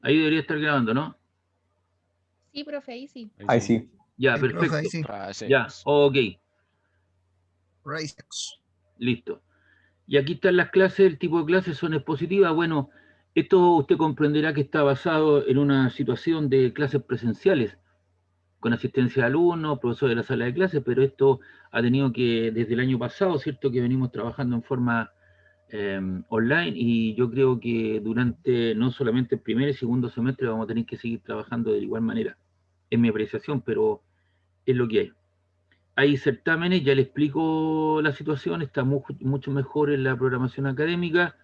Ahí debería estar grabando, ¿no? Sí, profe, ahí sí. Ahí sí. Ya, Sí, profe, ahí perfecto. sí. Ya, ok, Race. listo. Y aquí están las clases, el tipo de clases son expositivas. Bueno, esto usted comprenderá que está basado en una situación de clases presenciales, con asistencia de alumnos, profesores de la sala de clases, pero esto ha tenido que, desde el año pasado, ¿cierto?, que venimos trabajando en forma online, y yo creo que durante no solamente el primer y segundo semestre vamos a tener que seguir trabajando de igual manera. Es mi apreciación, pero es lo que hay. Hay certámenes, ya le explico la situación, está mucho mejor en la programación académica,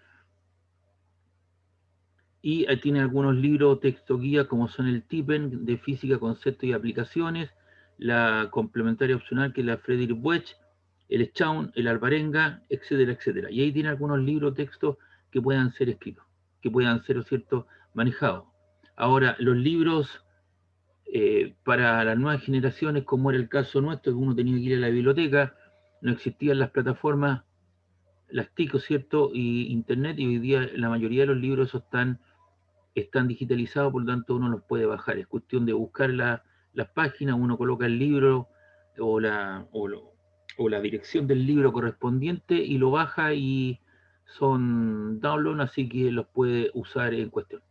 y tiene algunos libros, texto guía, como son el TIPEN de Física, Conceptos y Aplicaciones, la complementaria opcional, que es la Friedrich Buech, el Schaun, el Alvarenga, etcétera, etcétera. Y ahí tiene algunos libros, textos que puedan ser escritos, que puedan ser, ¿cierto?, manejados. Ahora, los libros para las nuevas generaciones, como era el caso nuestro, que uno tenía que ir a la biblioteca, no existían las plataformas, las TIC, ¿cierto?, y Internet, y hoy día la mayoría de los libros esos están digitalizados, por lo tanto uno los puede bajar. Es cuestión de buscar las páginas, uno coloca el libro o o la dirección del libro correspondiente y lo baja, y son download, así que los puede usar en cuestión.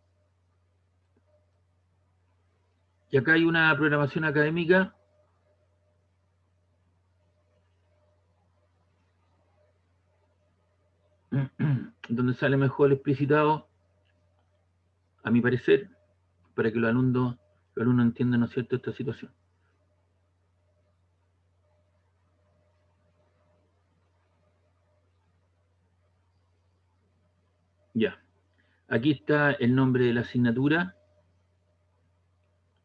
Y acá hay una programación académica donde sale mejor explicitado, a mi parecer, para que los alumnos entiendan, ¿no es cierto?, esta situación. Ya. Aquí está el nombre de la asignatura,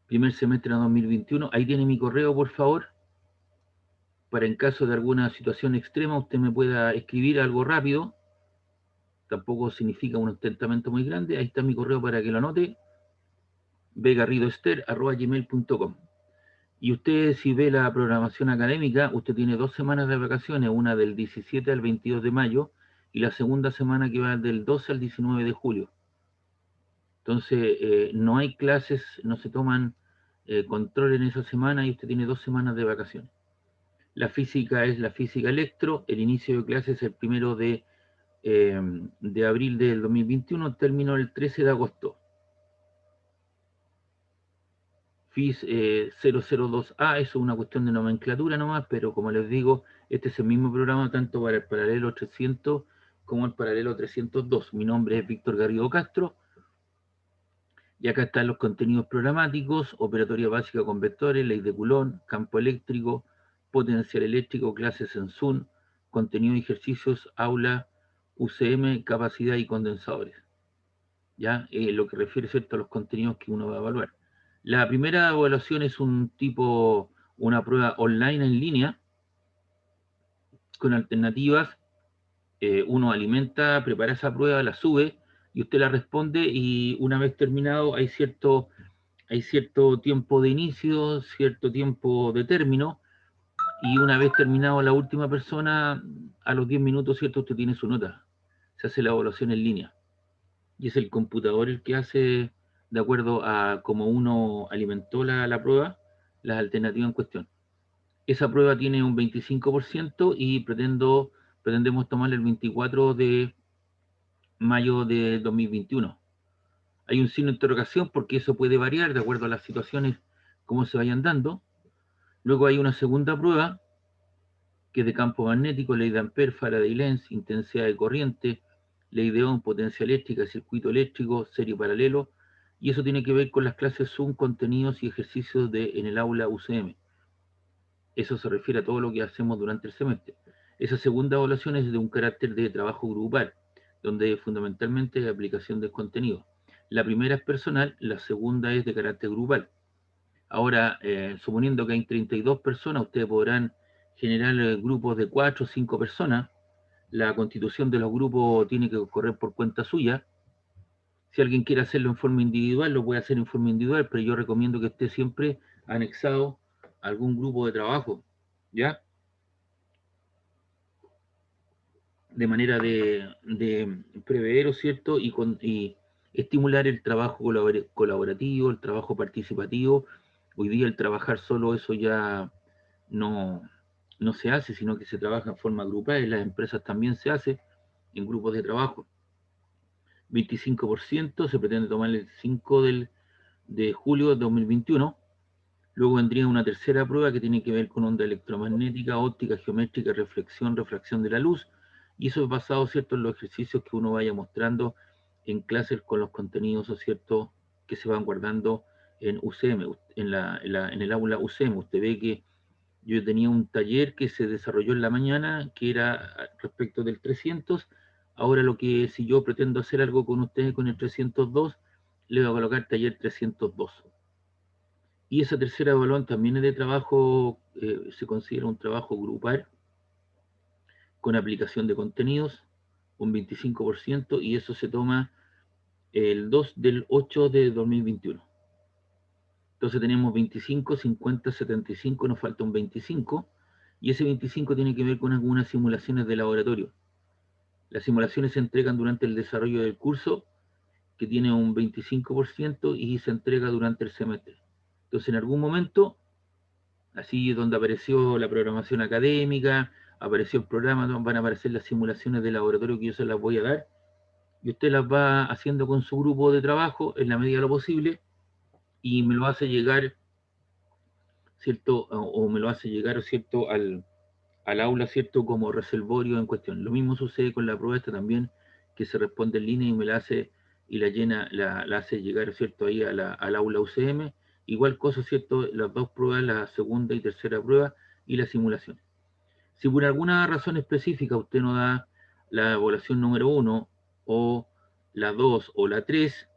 primer semestre de 2021. Ahí tiene mi correo, por favor, para en caso de alguna situación extrema usted me pueda escribir algo rápido. Tampoco significa un ostentamento muy grande. Ahí está mi correo para que lo anote, bgarridoester@gmail.com. Y usted, si ve la programación académica, usted tiene 2 semanas de vacaciones, una del 17 al 22 de mayo y la segunda semana que va del 12 al 19 de julio. Entonces, no hay clases, no se toman control en esa semana, y usted tiene 2 semanas de vacaciones. La física es la física electro, el inicio de clases es el 1 de abril del 2021, término el 13 de agosto. FIS 002A, eso es una cuestión de nomenclatura nomás, pero como les digo, este es el mismo programa tanto para el paralelo 300 como el paralelo 302. Mi nombre es Víctor Garrido Castro, y acá están los contenidos programáticos: operatoria básica con vectores, ley de Coulomb, campo eléctrico, potencial eléctrico, clases en Zoom, contenido y ejercicios, aula, UCM, capacidad y condensadores. ¿Ya? Lo que refiere, ¿cierto?, a los contenidos que uno va a evaluar. La primera evaluación es una prueba online en línea, con alternativas. Uno alimenta, prepara esa prueba, la sube, y usted la responde, y una vez terminado hay cierto tiempo de inicio, cierto tiempo de término, y una vez terminado la última persona, a los 10 minutos, ¿cierto?, usted tiene su nota. Se hace la evaluación en línea. Y es el computador el que hace, de acuerdo a cómo uno alimentó la prueba, las alternativas en cuestión. Esa prueba tiene un 25%, y pretendemos tomarla el 24 de mayo de 2021. Hay un signo de interrogación porque eso puede variar de acuerdo a las situaciones, cómo se vayan dando. Luego hay una segunda prueba, que es de campo magnético, ley de Ampère, Faraday Lenz, intensidad de corriente, ley de Ohm, potencia eléctrica, circuito eléctrico, serie paralelo, y eso tiene que ver con las clases Zoom, contenidos y ejercicios en el aula UCM. Eso se refiere a todo lo que hacemos durante el semestre. Esa segunda evaluación es de un carácter de trabajo grupal, donde fundamentalmente hay aplicación del contenido. La primera es personal, la segunda es de carácter grupal. Ahora, suponiendo que hay 32 personas, ustedes podrán generar grupos de 4 o 5 personas. La constitución de los grupos tiene que correr por cuenta suya. Si alguien quiere hacerlo en forma individual, lo puede hacer en forma individual, pero yo recomiendo que esté siempre anexado a algún grupo de trabajo, ¿ya? De manera de prever, ¿cierto? Y estimular el trabajo colaborativo, el trabajo participativo. Hoy día el trabajar solo, eso ya no, no se hace, sino que se trabaja en forma grupal, en las empresas también se hace, en grupos de trabajo. 25% se pretende tomar el 5 de julio de 2021. Luego vendría una tercera prueba que tiene que ver con onda electromagnética, óptica, geométrica, reflexión, refracción de la luz, y eso es basado, ¿cierto?, en los ejercicios que uno vaya mostrando en clases con los contenidos, ¿cierto?, que se van guardando en UCM, en el aula UCM. Usted ve que yo tenía un taller que se desarrolló en la mañana, que era respecto del 300. Ahora lo que, si yo pretendo hacer algo con ustedes con el 302, le voy a colocar taller 302. Y esa tercera evaluación también es de trabajo, se considera un trabajo grupal, con aplicación de contenidos, un 25%, y eso se toma el 2 del 8 de 2021. Entonces tenemos 25, 50, 75, nos falta un 25, y ese 25 tiene que ver con algunas simulaciones de laboratorio. Las simulaciones se entregan durante el desarrollo del curso, que tiene un 25%, y se entrega durante el semestre. Entonces en algún momento, así donde apareció la programación académica, apareció el programa, van a aparecer las simulaciones de laboratorio que yo se las voy a dar, y usted las va haciendo con su grupo de trabajo en la medida de lo posible, y me lo hace llegar, ¿cierto? O me lo hace llegar, ¿cierto?, al aula, ¿cierto?, como reservorio en cuestión. Lo mismo sucede con la prueba esta también, que se responde en línea y me la hace, y la llena, la hace llegar, ¿cierto?, ahí al aula UCM. Igual cosa, ¿cierto?, las dos pruebas, la segunda y tercera prueba, y la simulación. Si por alguna razón específica usted no da la evaluación número 1, o la 2, o la 3,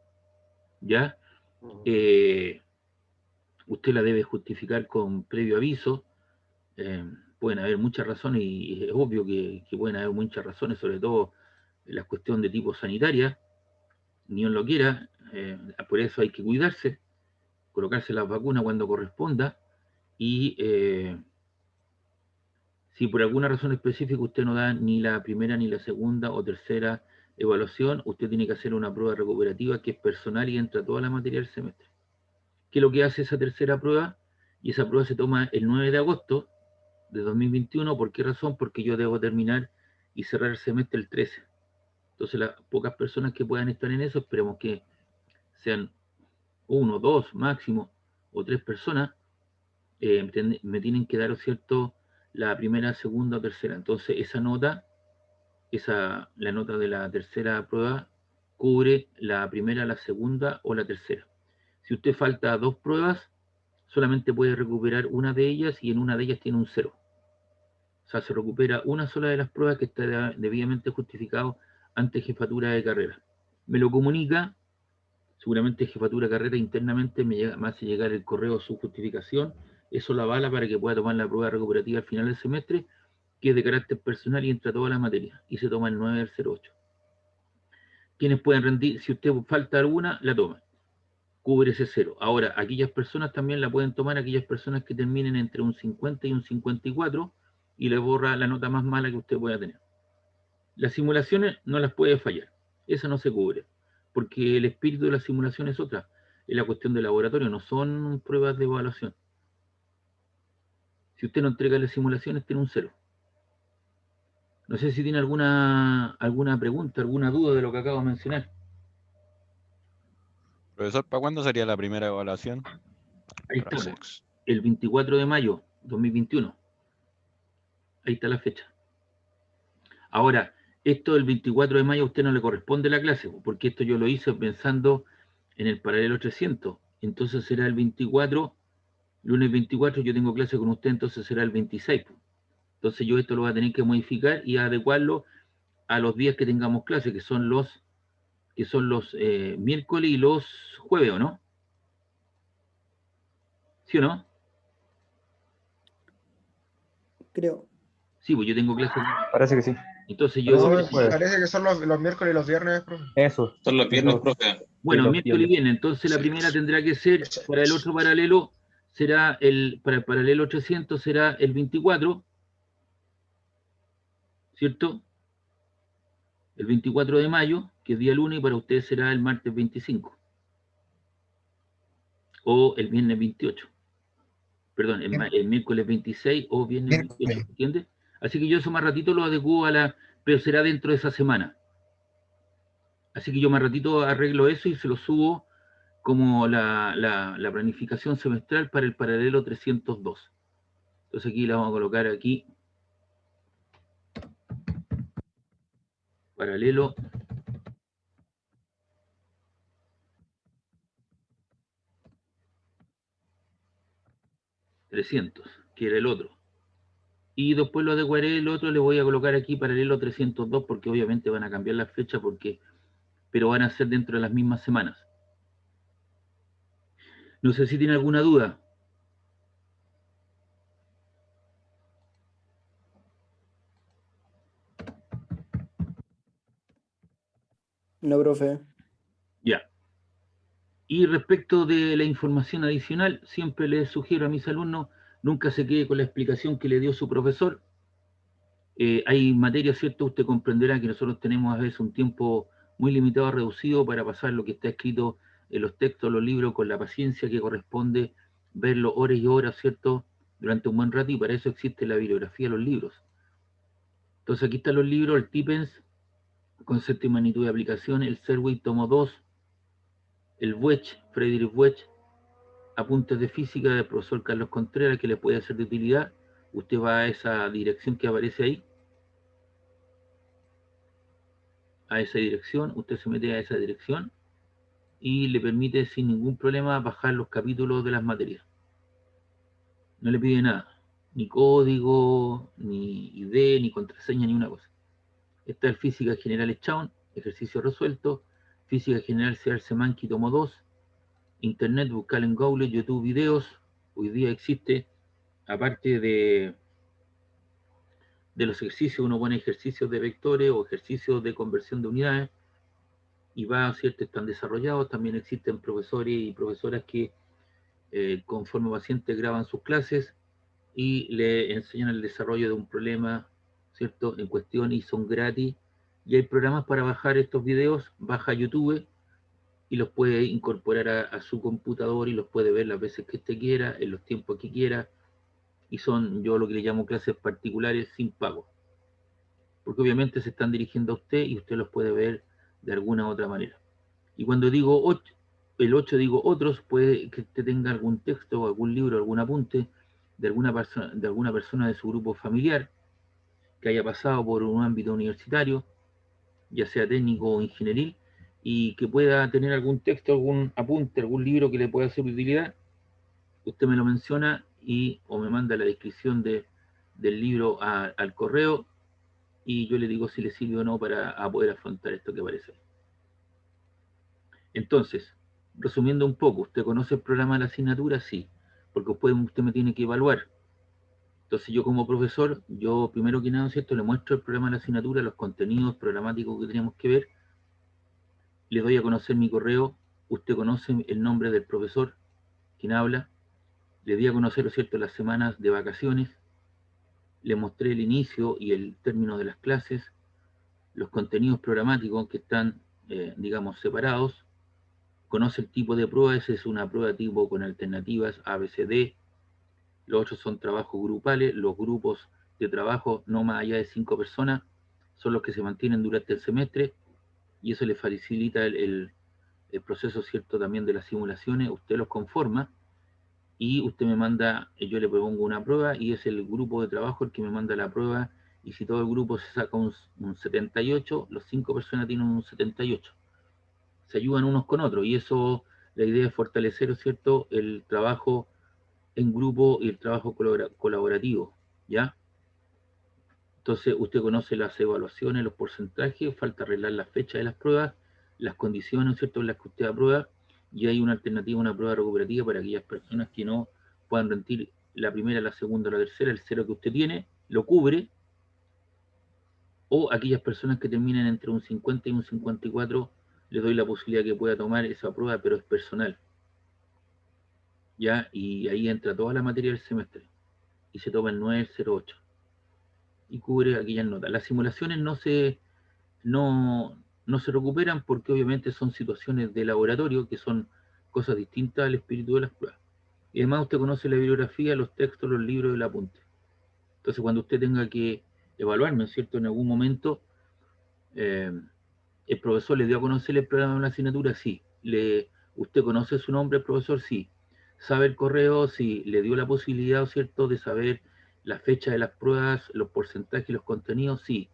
¿ya? Usted la debe justificar con previo aviso. Pueden haber muchas razones, y es obvio que pueden haber muchas razones, sobre todo la cuestión de tipo sanitaria, ni Dios lo quiera. Por eso hay que cuidarse, colocarse las vacunas cuando corresponda, y si por alguna razón específica usted no da ni la primera, ni la segunda o tercera evaluación, usted tiene que hacer una prueba recuperativa que es personal y entra toda la materia del semestre. ¿Qué es lo que hace esa tercera prueba? Y esa prueba se toma el 9 de agosto de 2021. ¿Por qué razón? Porque yo debo terminar y cerrar el semestre el 13. Entonces las pocas personas que puedan estar en eso, esperemos que sean 1, 2 máximo, o 3 personas, me tienen que dar, ¿cierto?, la primera, segunda o tercera. Entonces esa nota, la nota de la tercera prueba, cubre la primera, la segunda o la tercera. Si usted falta 2 pruebas, solamente puede recuperar una de ellas, y en una de ellas tiene un 0. O sea, se recupera una sola de las pruebas que está debidamente justificado ante jefatura de carrera. Me lo comunica, seguramente jefatura de carrera internamente me hace llegar el correo su justificación. Eso la avala para que pueda tomar la prueba recuperativa al final del semestre, que es de carácter personal y entra toda la materia, y se toma el 9 del 08. Quienes pueden rendir, si usted falta alguna, la toma, cubre ese 0. Ahora, aquellas personas también la pueden tomar, aquellas personas que terminen entre un 50 y un 54, y le borra la nota más mala que usted pueda tener. Las simulaciones no las puede fallar, esa no se cubre, porque el espíritu de la simulación es otra, es la cuestión del laboratorio, no son pruebas de evaluación. Si usted no entrega las simulaciones, tiene un 0. No sé si tiene alguna pregunta, alguna duda de lo que acabo de mencionar. Profesor, ¿para cuándo sería la primera evaluación? Ahí estamos, el 24 de mayo 2021. Ahí está la fecha. Ahora, esto del 24 de mayo a usted no le corresponde la clase, porque esto yo lo hice pensando en el paralelo 300. Entonces será el 24, lunes 24 yo tengo clase con usted, entonces será el 26. Entonces yo esto lo voy a tener que modificar y adecuarlo a los días que tengamos clase, que son los miércoles y los jueves, ¿o no? ¿Sí o no? Creo. Sí, pues yo tengo clase. Parece que sí. Entonces yo... Parece que son los miércoles y los viernes, profe. Eso. Son los viernes, profe. Bueno, Sí, miércoles y viernes. Entonces la primera tendrá que ser, para el otro paralelo, será para el paralelo 300 será el 24, ¿cierto? El 24 de mayo, que que es día lunes, y para ustedes será el martes 25. O el viernes 28. Perdón, el miércoles 26 o viernes 28, ¿entiendes? Así que yo eso más ratito lo adecuo pero será dentro de esa semana. Así que yo más ratito arreglo eso y se lo subo como la planificación semestral para el paralelo 302. Entonces aquí la vamos a colocar aquí. Paralelo 300, que era el otro. Y después lo adecuaré, el otro le voy a colocar aquí paralelo 302 porque obviamente van a cambiar la fecha pero van a ser dentro de las mismas semanas. No sé si tiene alguna duda. No, profe. Ya. Y respecto de la información adicional, siempre les sugiero a mis alumnos, nunca se quede con la explicación que le dio su profesor. Hay materias, ¿cierto? Usted comprenderá que nosotros tenemos a veces un tiempo muy limitado, reducido, para pasar lo que está escrito en los textos, los libros, con la paciencia que corresponde, verlo horas y horas, ¿cierto? Durante un buen rato, y para eso existe la bibliografía de los libros. Entonces aquí están los libros, el Tippens, Concepto y Magnitud de Aplicación, el Serway, tomo 2, el Buech, Friedrich Buech, Apuntes de Física del profesor Carlos Contreras, que le puede ser de utilidad. Usted va a esa dirección que aparece ahí, a esa dirección, usted se mete a esa dirección y le permite sin ningún problema bajar los capítulos de las materias. No le pide nada, ni código, ni ID, ni contraseña, ni una cosa. Está el Física General Chaun, ejercicio resuelto, Física General Search Mankey, tomo 2, Internet, buscar en Google, YouTube, videos. Hoy día existe, aparte de los ejercicios, uno pone ejercicios de vectores o ejercicios de conversión de unidades, y va, ¿cierto? Están desarrollados. También existen profesores y profesoras que con forma paciente graban sus clases y le enseñan el desarrollo de un problema, ¿cierto?, en cuestión, y son gratis. Y hay programas para bajar estos videos, baja YouTube y los puede incorporar a su computador y los puede ver las veces que usted quiera, en los tiempos que quiera, y son, yo lo que le llamo, clases particulares sin pago, porque obviamente se están dirigiendo a usted y usted los puede ver de alguna u otra manera. Y cuando digo el 8 digo otros, puede que usted tenga algún texto, algún libro, algún apunte de alguna persona de su grupo familiar que haya pasado por un ámbito universitario, ya sea técnico o ingenieril, y que pueda tener algún texto, algún apunte, algún libro que le pueda ser de utilidad. Usted me lo menciona o me manda la descripción del libro al correo, y yo le digo si le sirve o no para poder afrontar esto que aparece. Entonces, resumiendo un poco, ¿usted conoce el programa de la asignatura? Sí, porque usted me tiene que evaluar. Entonces yo como profesor, yo primero que nada, ¿cierto?, le muestro el programa de la asignatura, los contenidos programáticos que tenemos que ver, le doy a conocer mi correo, usted conoce el nombre del profesor, quien habla, le di a conocer, ¿cierto?, las semanas de vacaciones, le mostré el inicio y el término de las clases, los contenidos programáticos que están, digamos, separados. Conoce el tipo de prueba, esa es una prueba tipo con alternativas A, B, C, D. Los otros son trabajos grupales. Los grupos de trabajo no más allá de 5 personas son los que se mantienen durante el semestre, y eso le facilita el proceso, ¿cierto?, también de las simulaciones. Usted los conforma y usted me manda, yo le propongo una prueba y es el grupo de trabajo el que me manda la prueba, y si todo el grupo se saca un 78, los 5 personas tienen un 78. Se ayudan unos con otros, y eso, la idea es fortalecer, ¿cierto?, el trabajo en grupo y el trabajo colaborativo, ¿ya? Entonces, usted conoce las evaluaciones, los porcentajes, falta arreglar la fecha de las pruebas, las condiciones, ¿cierto?, en las que usted aprueba, y hay una alternativa, una prueba recuperativa para aquellas personas que no puedan rendir la primera, la segunda o la tercera. El cero que usted tiene lo cubre, o aquellas personas que terminen entre un 50 y un 54, les doy la posibilidad que pueda tomar esa prueba, pero es personal, ¿ya? Y ahí entra toda la materia del semestre, y se toma el 9, el 08, y cubre aquellas notas. Las simulaciones no no se recuperan porque obviamente son situaciones de laboratorio que son cosas distintas al espíritu de las pruebas. Y además usted conoce la bibliografía, los textos, los libros y el apunte. Entonces cuando usted tenga que evaluarme, ¿cierto? En algún momento, el profesor le dio a conocer el programa de la asignatura, sí. ¿Usted conoce su nombre, el profesor? Sí. ¿Sabe el correo? Sí. ¿Le dio la posibilidad, ¿cierto?, de saber la fecha de las pruebas, los porcentajes y los contenidos? Sí.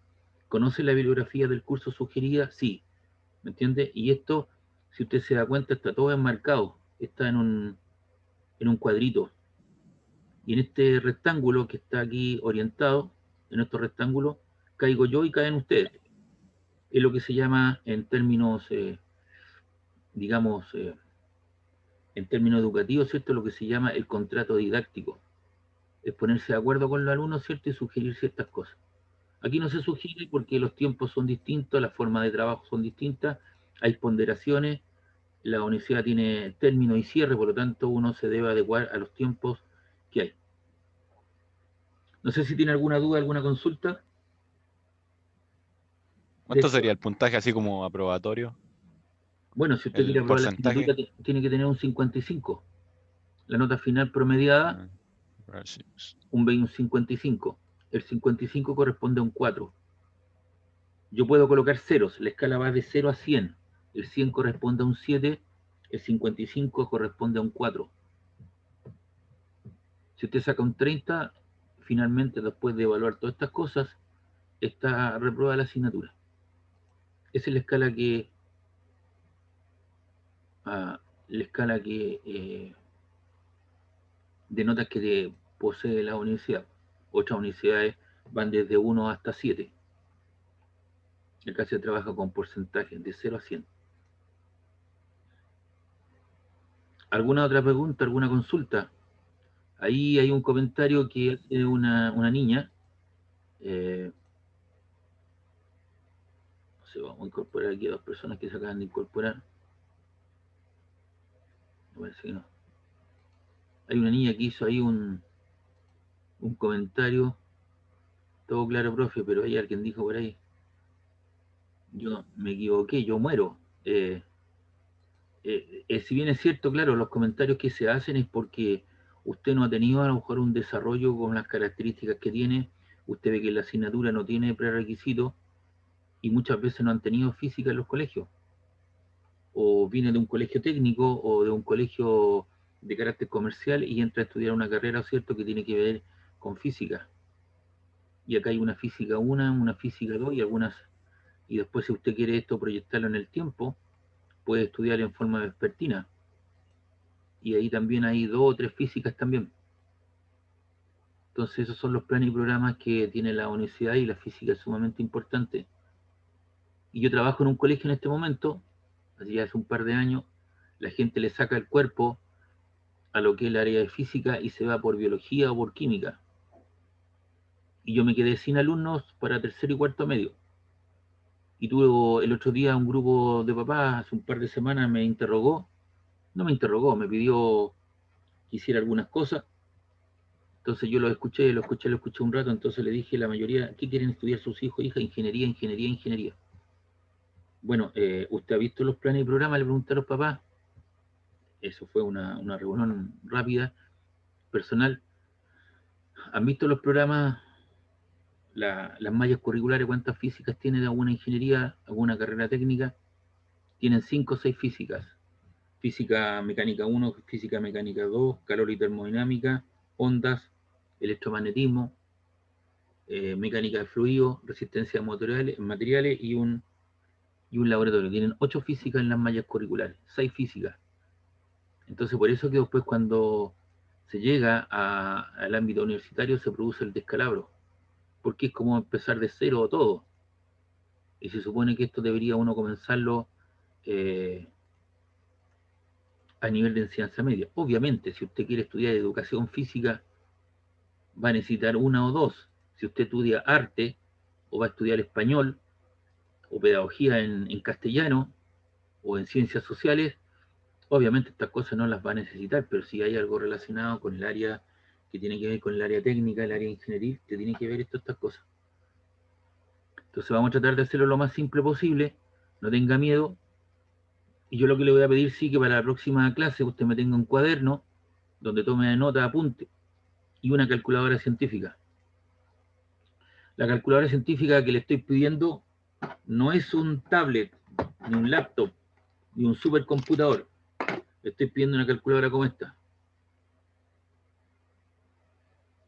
¿Conoce la bibliografía del curso sugerida? Sí. ¿Me entiende? Y esto, si usted se da cuenta, está todo enmarcado. Está en un cuadrito. Y en este rectángulo que está aquí orientado, en estos rectángulos, caigo yo y caen ustedes. Es lo que se llama en términos, digamos, en términos educativos, ¿cierto? Lo que se llama el contrato didáctico. Es ponerse de acuerdo con los alumnos, ¿cierto? Y sugerir ciertas cosas. Aquí no se sugiere porque los tiempos son distintos, las formas de trabajo son distintas, hay ponderaciones, la universidad tiene término y cierre, por lo tanto uno se debe adecuar a los tiempos que hay. No sé si tiene alguna duda, alguna consulta. ¿Cuánto sería el puntaje así como aprobatorio? Bueno, si usted quiere ¿El aprobar la porcentaje? asignatura, tiene que tener un 55. La nota final promediada, un 55. El 55 corresponde a un 4. Yo puedo colocar ceros. La escala va de 0 a 100. El 100 corresponde a un 7. El 55 corresponde a un 4. Si usted saca un 30, finalmente, después de evaluar todas estas cosas, está reprobada la asignatura. Esa es la escala que de notas que posee la universidad. Otras universidades van desde 1 hasta 7. Acá se trabaja con porcentajes de 0 a 100. ¿Alguna otra pregunta, alguna consulta? Ahí hay un comentario que hace una niña. No sé, vamos a incorporar aquí a 2 personas que se acaban de incorporar. Me parece que no. Hay una niña que hizo ahí un comentario. Todo claro, profe, pero hay alguien dijo por ahí. Yo me equivoqué, yo muero. Si bien es cierto, claro, los comentarios que se hacen es porque usted no ha tenido a lo mejor un desarrollo con las características que tiene, usted ve que la asignatura no tiene prerequisitos y muchas veces no han tenido física en los colegios, o viene de un colegio técnico o de un colegio de carácter comercial y entra a estudiar una carrera, ¿cierto?, que tiene que ver con física. Y acá hay una física 1, una física 2 y algunas, y después si usted quiere esto proyectarlo en el tiempo, puede estudiar en forma vespertina. Y ahí también hay 2 o 3 físicas también. Entonces esos son los planes y programas que tiene la universidad y la física es sumamente importante. Y yo trabajo en un colegio en este momento, así hace un par de años, la gente le saca el cuerpo a lo que es el área de física y se va por biología o por química. Y yo me quedé sin alumnos para tercero y cuarto medio. Y tuve el otro día un grupo de papás, hace un par de semanas me interrogó, me pidió que hiciera algunas cosas. Entonces yo lo escuché un rato, entonces le dije a la mayoría, ¿qué quieren estudiar sus hijos, hijas? Ingeniería. Bueno, ¿usted ha visto los planes y programas? Le pregunté a los papás. Eso fue una reunión rápida, personal. ¿Han visto los programas, las mallas curriculares, cuántas físicas tiene de alguna ingeniería, alguna carrera técnica? Tienen 5 o 6 físicas. Física mecánica 1, física mecánica 2, calor y termodinámica, ondas, electromagnetismo, mecánica de fluidos, resistencia a materiales y un laboratorio. Tienen 8 físicas en las mallas curriculares, 6 físicas. Entonces por eso que después cuando se llega al ámbito universitario se produce el descalabro, porque es como empezar de cero todo. Y se supone que esto debería uno comenzarlo a nivel de enseñanza media. Obviamente, si usted quiere estudiar educación física, va a necesitar 1 o 2. Si usted estudia arte, o va a estudiar español, o pedagogía en castellano, o en ciencias sociales, obviamente estas cosas no las va a necesitar, pero si hay algo relacionado con el área que tiene que ver con el área técnica, el área ingenieril, te tiene que ver estas cosas. Entonces vamos a tratar de hacerlo lo más simple posible, no tenga miedo. Y yo lo que le voy a pedir, sí, que para la próxima clase usted me tenga un cuaderno donde tome nota, apunte, y una calculadora científica. La calculadora científica que le estoy pidiendo no es un tablet, ni un laptop, ni un supercomputador. Le estoy pidiendo una calculadora como esta,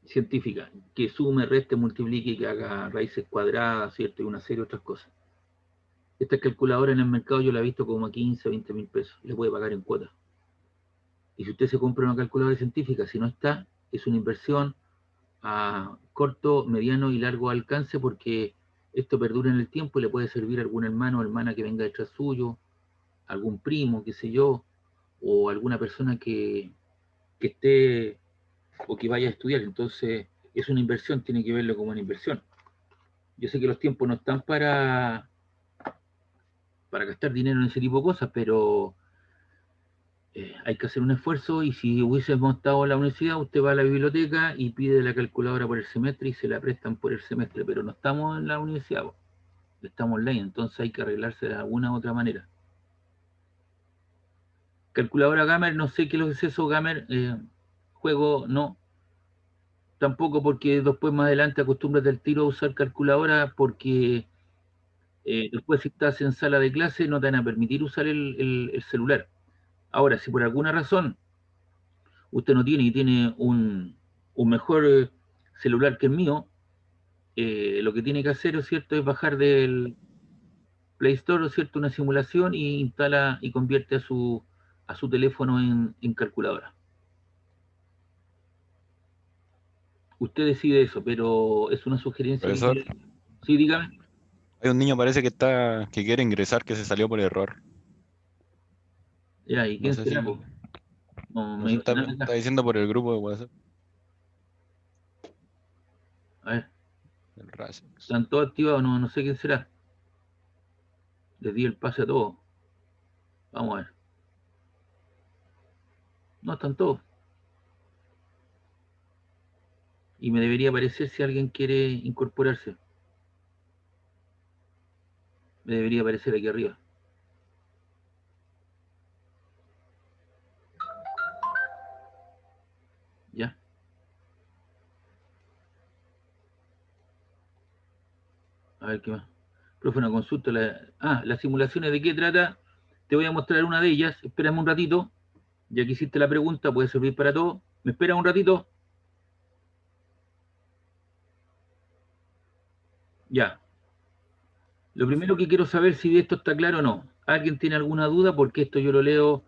científica, que sume, reste, multiplique, que haga raíces cuadradas, ¿cierto? Y una serie de otras cosas. Esta calculadora en el mercado yo la he visto como a 15, 20 mil pesos. Le puede pagar en cuotas. Y si usted se compra una calculadora científica, si no está, es una inversión a corto, mediano y largo alcance, porque esto perdura en el tiempo y le puede servir a algún hermano o hermana que venga detrás suyo, algún primo, qué sé yo, o alguna persona que esté o que vaya a estudiar. Entonces, es una inversión, tiene que verlo como una inversión. Yo sé que los tiempos no están para gastar dinero en ese tipo de cosas, pero hay que hacer un esfuerzo, y si hubiésemos estado en la universidad, usted va a la biblioteca y pide la calculadora por el semestre y se la prestan por el semestre, pero no estamos en la universidad, estamos online, entonces hay que arreglarse de alguna u otra manera. Calculadora Gamer, no sé qué es lo que es eso, Gamer, juego no, tampoco, porque después más adelante acostúmbrate al tiro a usar calculadora, porque después si estás en sala de clase no te van a permitir usar el celular. Ahora, si por alguna razón usted no tiene y tiene un mejor celular que el mío, lo que tiene que hacer, ¿es cierto?, es bajar del Play Store, ¿no es cierto?, una simulación, y instala y convierte a su teléfono en calculadora. Usted decide eso, pero es una sugerencia Profesor, sí, dígame. hay un niño parece que quiere ingresar, que se salió por error. Ya, ¿y No quién sé será, si, po? No no me sé, dice nada está acá. diciendo por el grupo de WhatsApp, A ver, el Racex. ¿están todos activados? No, no sé quién será. Les di el pase a todos. Vamos a ver. No, están todos. Y me debería aparecer si alguien quiere incorporarse. Me debería aparecer aquí arriba. ¿Ya? A ver qué más. Profe, una consulta. Las simulaciones, ¿de qué trata? Te voy a mostrar una de ellas. Espérame un ratito. Ya que hiciste la pregunta, puede servir para todo. ¿Me espera un ratito? Ya. Lo primero que quiero saber si esto está claro o no. ¿Alguien tiene alguna duda? Porque esto yo lo leo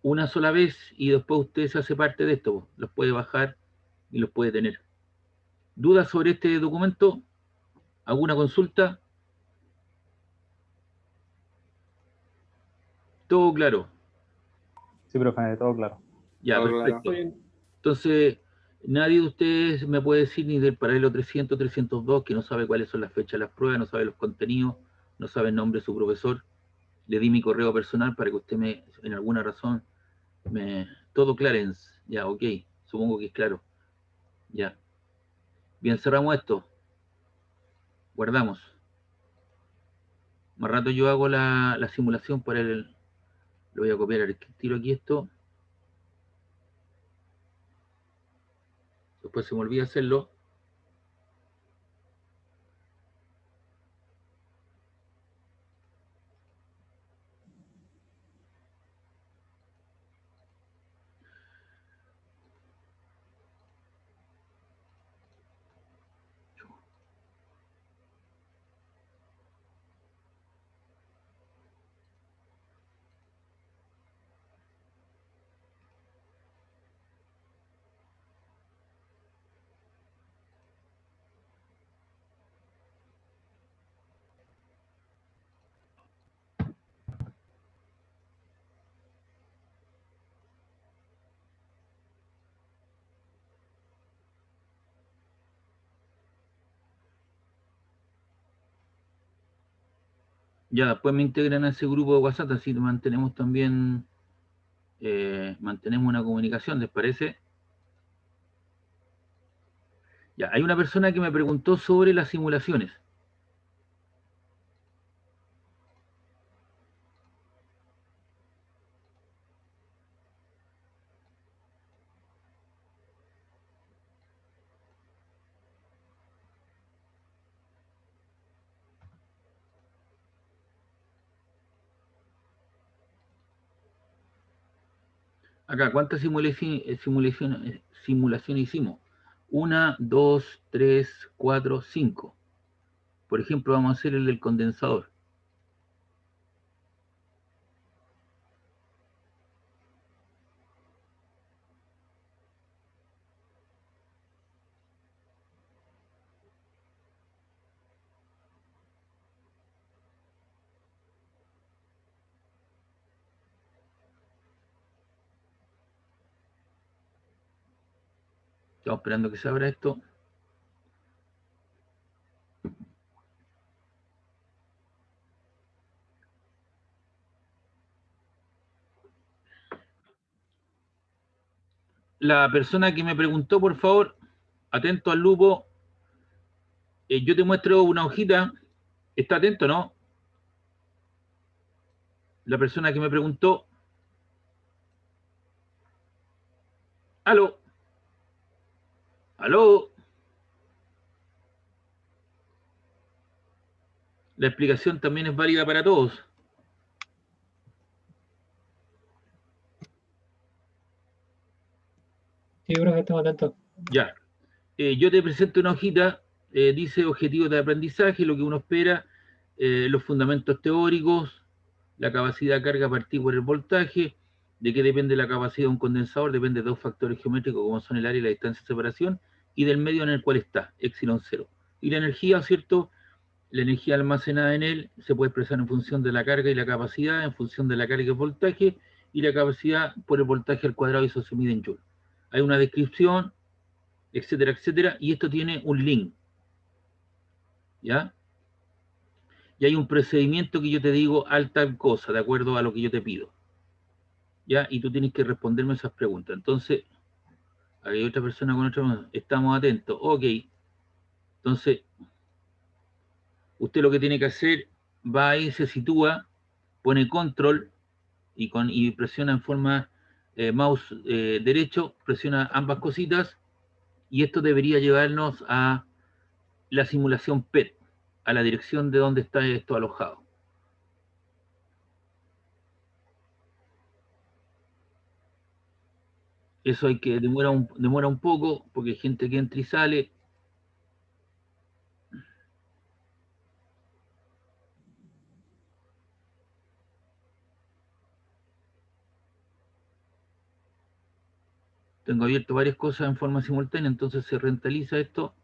una sola vez y después usted se hace parte de esto. Los puede bajar y los puede tener. ¿Dudas sobre este documento? ¿Alguna consulta? Todo claro. Sí, profe, todo claro. Ya, Todo claro. perfecto. Entonces, nadie de ustedes me puede decir ni del paralelo 300, 302, que no sabe cuáles son las fechas de las pruebas, no sabe los contenidos, no sabe el nombre de su profesor. Le di mi correo personal para que usted me, en alguna razón, todo Clarence. Ya, ok. Supongo que es claro. Ya. Bien, cerramos esto. Guardamos. Más rato yo hago la simulación para el... Lo voy a copiar al tiro aquí esto. Después se me olvida hacerlo. Ya, después me integran a ese grupo de WhatsApp, así mantenemos también, mantenemos una comunicación, ¿les parece? Ya, hay una persona que me preguntó sobre las simulaciones. Acá, ¿cuántas simulaciones hicimos? 1, 2, 3, 4, 5. Por ejemplo, vamos a hacer el del condensador. Estamos esperando que se abra esto. La persona que me preguntó, por favor, atento al lupo. Yo te muestro una hojita. ¿Está atento, no? La persona que me preguntó. ¿Aló? ¿Aló? La explicación también es válida para todos. Sí, profe, estamos atentos. Ya. Yo te presento una hojita, dice objetivos de aprendizaje, lo que uno espera, los fundamentos teóricos, la capacidad de carga a partir por el voltaje, de qué depende la capacidad de un condensador, depende de dos factores geométricos como son el área y la distancia de separación, y del medio en el cual está, epsilon cero. Y la energía, ¿cierto? La energía almacenada en él se puede expresar en función de la carga y la capacidad, en función de la carga y el voltaje, y la capacidad por el voltaje al cuadrado, y eso se mide en joule. Hay una descripción, etcétera, etcétera, y esto tiene un link, ¿ya? Y hay un procedimiento que yo te digo al tal cosa, de acuerdo a lo que yo te pido, ¿ya? Y tú tienes que responderme esas preguntas. Entonces, hay otra persona con otra, estamos atentos, ok. Entonces, usted lo que tiene que hacer, va ahí, se sitúa, pone control y presiona en forma mouse derecho, presiona ambas cositas, y esto debería llevarnos a la simulación PET, a la dirección de donde está esto alojado. Eso hay que demora un poco, porque hay gente que entra y sale. Tengo abierto varias cosas en forma simultánea, entonces se rentaliza esto.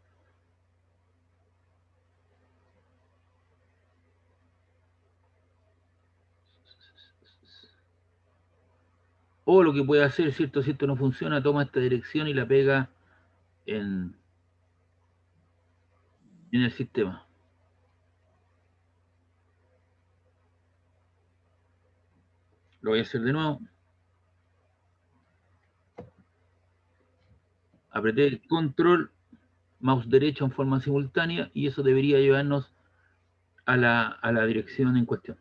O lo que puede hacer, ¿cierto? Si esto no funciona, toma esta dirección y la pega en el sistema. Lo voy a hacer de nuevo. Apreté el control, mouse derecho en forma simultánea, y eso debería llevarnos a la dirección en cuestión.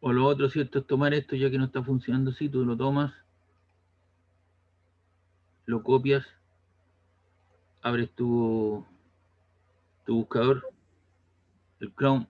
O lo otro, ¿cierto? Es tomar esto, ya que no está funcionando así, tú lo tomas, lo copias, abres tu buscador, el Chrome,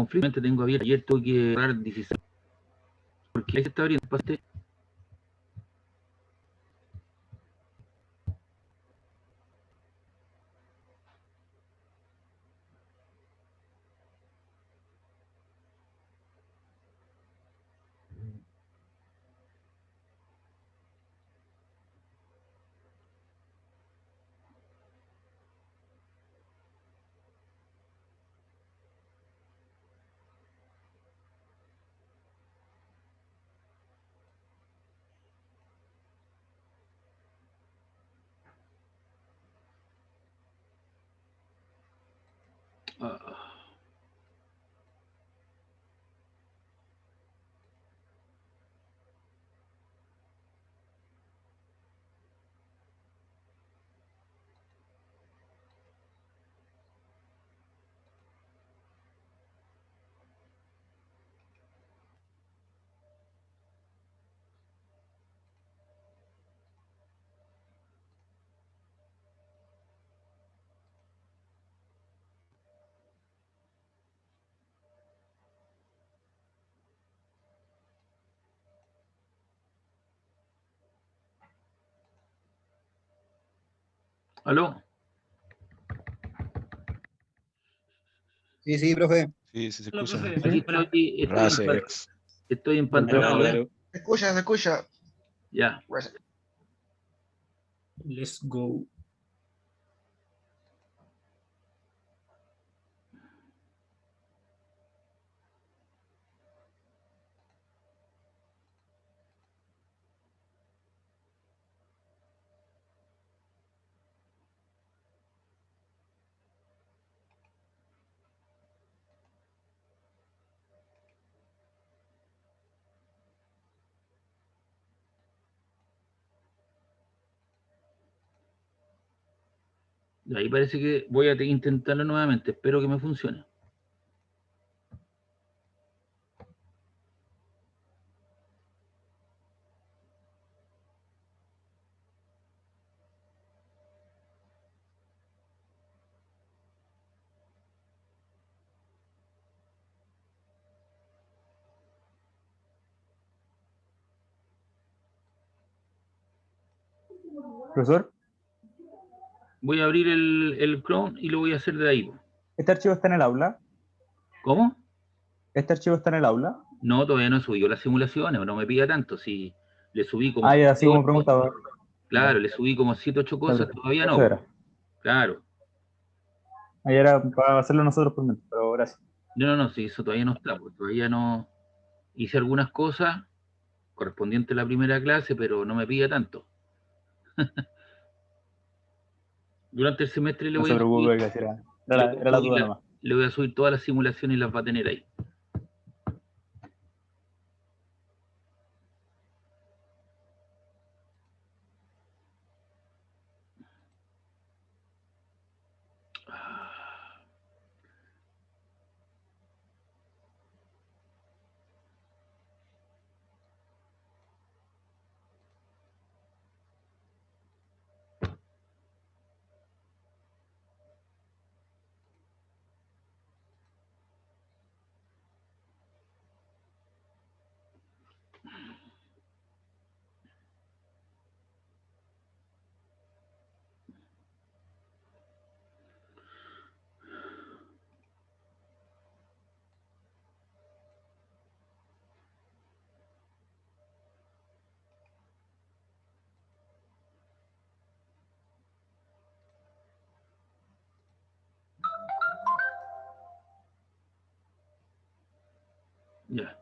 conflicto, tengo abierto, ayer tuve que cerrar 16, porque ahí se está abriendo, pasé. Ah, ¿aló? Sí, sí, profe. Sí, sí se Hola, escucha. profe. Aquí Hola. Rasex. estoy Aló, empantanado, ¿eh? Claro. Se escucha, se escucha. Ya. Pues, Let's go. De ahí parece que voy a tener que intentarlo nuevamente. Espero que me funcione. profesor, Voy a abrir el Chrome y lo voy a hacer de ahí. ¿este archivo está en el aula? ¿Cómo? ¿Este archivo está en el aula? No, todavía no he subido las simulaciones, no me pida tanto. Si le subí como Ah, ya, así 7, como 8, preguntaba. claro, le subí como 7, 8 cosas, todavía Eso no. era. Claro. Ahí era para hacerlo nosotros por mientras, pero gracias. No, sí, eso todavía no está, pues, todavía no. Hice algunas cosas correspondientes a la primera clase, pero no me pida tanto. Durante el semestre le No voy se a subir, preocupe, que era la duda nomás. le voy a subir todas las simulaciones y las va a tener ahí. Ya.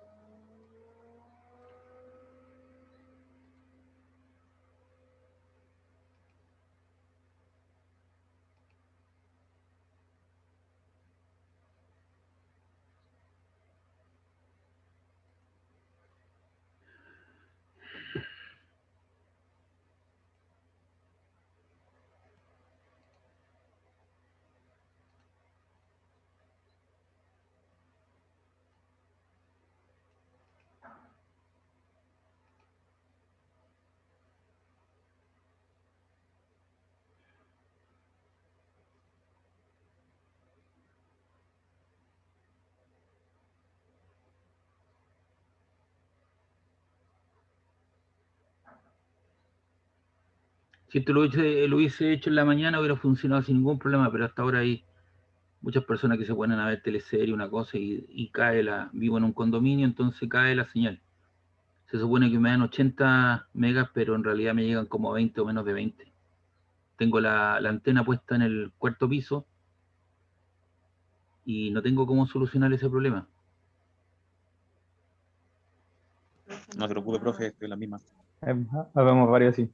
Si esto lo hubiese hecho en la mañana hubiera funcionado sin ningún problema, pero hasta ahora hay muchas personas que se ponen a ver teleserie, una cosa, y cae vivo en un condominio, entonces cae la señal. Se supone que me dan 80 megas, pero en realidad me llegan como 20 o menos de 20. Tengo la antena puesta en el cuarto piso y no tengo cómo solucionar ese problema. No se preocupe, profe, estoy en la misma. Habemos varios, sí.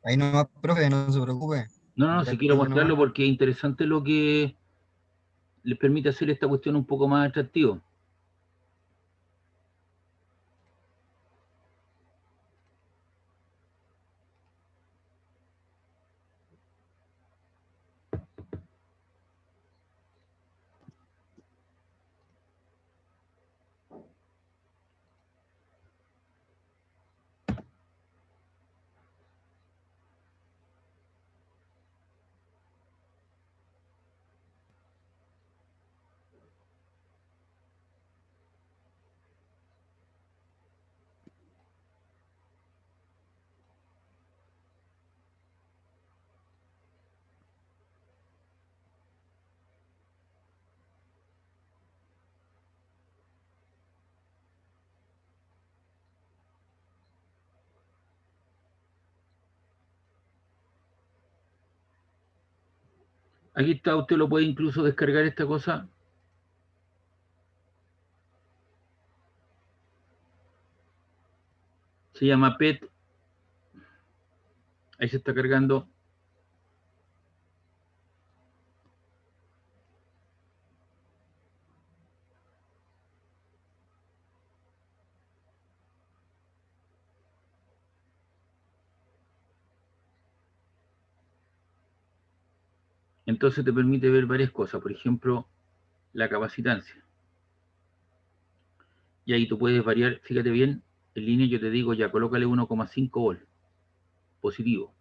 Ahí nomás, profe, no se preocupe. No, si quiero Recuerde nomás. mostrarlo porque es interesante lo que les permite hacer esta cuestión un poco más atractiva. Aquí está, usted lo puede incluso descargar esta cosa. Se llama PET. Ahí se está cargando. Entonces te permite ver varias cosas. Por ejemplo, la capacitancia. Y ahí tú puedes variar, fíjate bien, en línea yo te digo ya, colócale 1,5 volt positivo.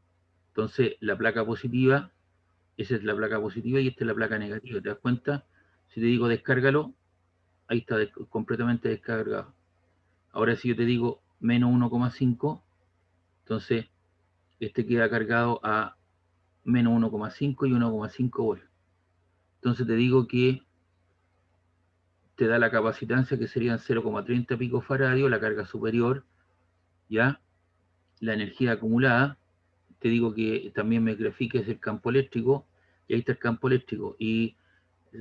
Entonces la placa positiva, esa es la placa positiva y esta es la placa negativa. ¿Te das cuenta? Si te digo descárgalo, ahí está completamente descargado. Ahora si yo te digo menos 1,5, entonces este queda cargado a menos 1,5 y 1,5 volt. Entonces te digo que te da la capacitancia que serían 0,30 picofaradios, la carga superior, ¿ya? La energía acumulada, te digo que también me grafiques el campo eléctrico, y ahí está el campo eléctrico, y